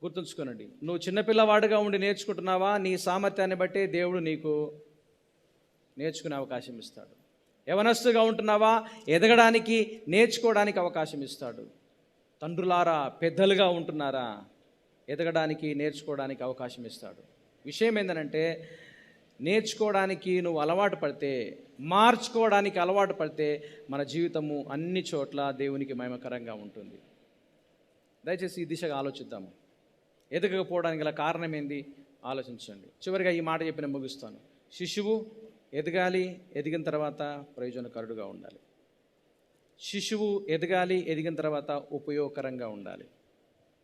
గుర్తుంచుకోనండి, నువ్వు చిన్నపిల్లవాడుగా ఉండి నేర్చుకుంటున్నావా, నీ సామర్థ్యాన్ని బట్టే దేవుడు నీకు నేర్చుకునే అవకాశం ఇస్తాడు. యవనస్తుగా ఉంటున్నావా, ఎదగడానికి నేర్చుకోవడానికి అవకాశం ఇస్తాడు. తండ్రులారా, పెద్దలుగా ఉంటున్నారా, ఎదగడానికి నేర్చుకోవడానికి అవకాశం ఇస్తాడు. విషయం ఏంటంటే, నేర్చుకోవడానికి నువ్వు అలవాటు పడితే, మార్చుకోవడానికి అలవాటు పడితే మన జీవితము అన్ని చోట్ల దేవునికి మహిమకరంగా ఉంటుంది. దయచేసి ఈ దిశగా ఆలోచిద్దాము. ఎదగకపోవడానికి గల కారణం ఏంది ఆలోచించండి. చివరిగా ఈ మాట చెప్పి నేను ముగిస్తాను. శిశువు ఎదగాలి, ఎదిగిన తర్వాత ప్రయోజనకరుడుగా ఉండాలి. శిశువు ఎదగాలి, ఎదిగిన తర్వాత ఉపయోగకరంగా ఉండాలి.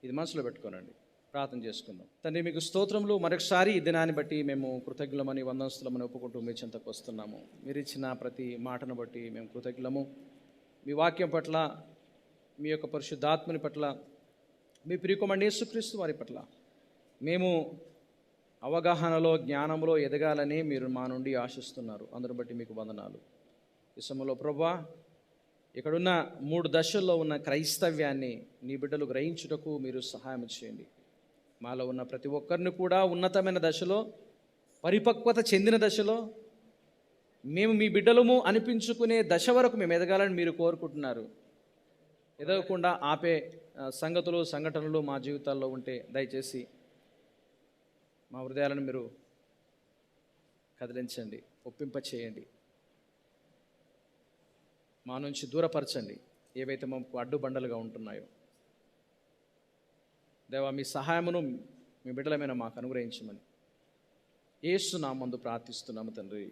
ఇది మనసులో పెట్టుకోనండి. ప్రార్థన చేసుకుందాం. తండ్రి, మీకు స్తోత్రములు. మరొకసారి ఈ దినాన్ని బట్టి మేము కృతజ్ఞులమని, వందనస్తులమని ఒప్పుకుంటూ మీ చెంతకు వస్తున్నాము. మీరు ఇచ్చిన ప్రతి మాటను బట్టి మేము కృతజ్ఞులము. మీ వాక్యం పట్ల, మీ యొక్క పరిశుద్ధాత్మని పట్ల, మీ ప్రియకుమారుడు యేసుక్రీస్తు వారి పట్ల మేము అవగాహనలో, జ్ఞానంలో ఎదగాలని మీరు మా నుండి ఆశిస్తున్నారు. అందరిని బట్టి మీకు వందనాలు. ఈ సమయంలో ప్రభువా, ఇక్కడున్న 3 దశల్లో ఉన్న క్రైస్తవ్యాన్ని నీ బిడ్డలు గ్రహించుటకు మీరు సహాయం చేయండి. మాలో ఉన్న ప్రతి ఒక్కరిని కూడా ఉన్నతమైన దశలో పరిపక్వత చెందిన దశలో మేము మీ బిడ్డలము అనిపించుకునే దశ వరకు మేము ఎదగాలని మీరు కోరుకుంటున్నారు. ఎదగకుండా ఆపే సంగతులు సంఘటనలు మా జీవితాల్లో ఉంటే దయచేసి మా హృదయాలను మీరు కదిలించండి, ఒప్పింప చేయండి, మా నుంచి దూరపరచండి ఏవైతే మాకు అడ్డుబండలుగా ఉంటున్నాయో. దేవా, మీ సహాయమును మీ బిడ్డలమైన మాకు అనుగ్రహించమని యేసు నామమున ప్రార్థిస్తున్నాము తండ్రి.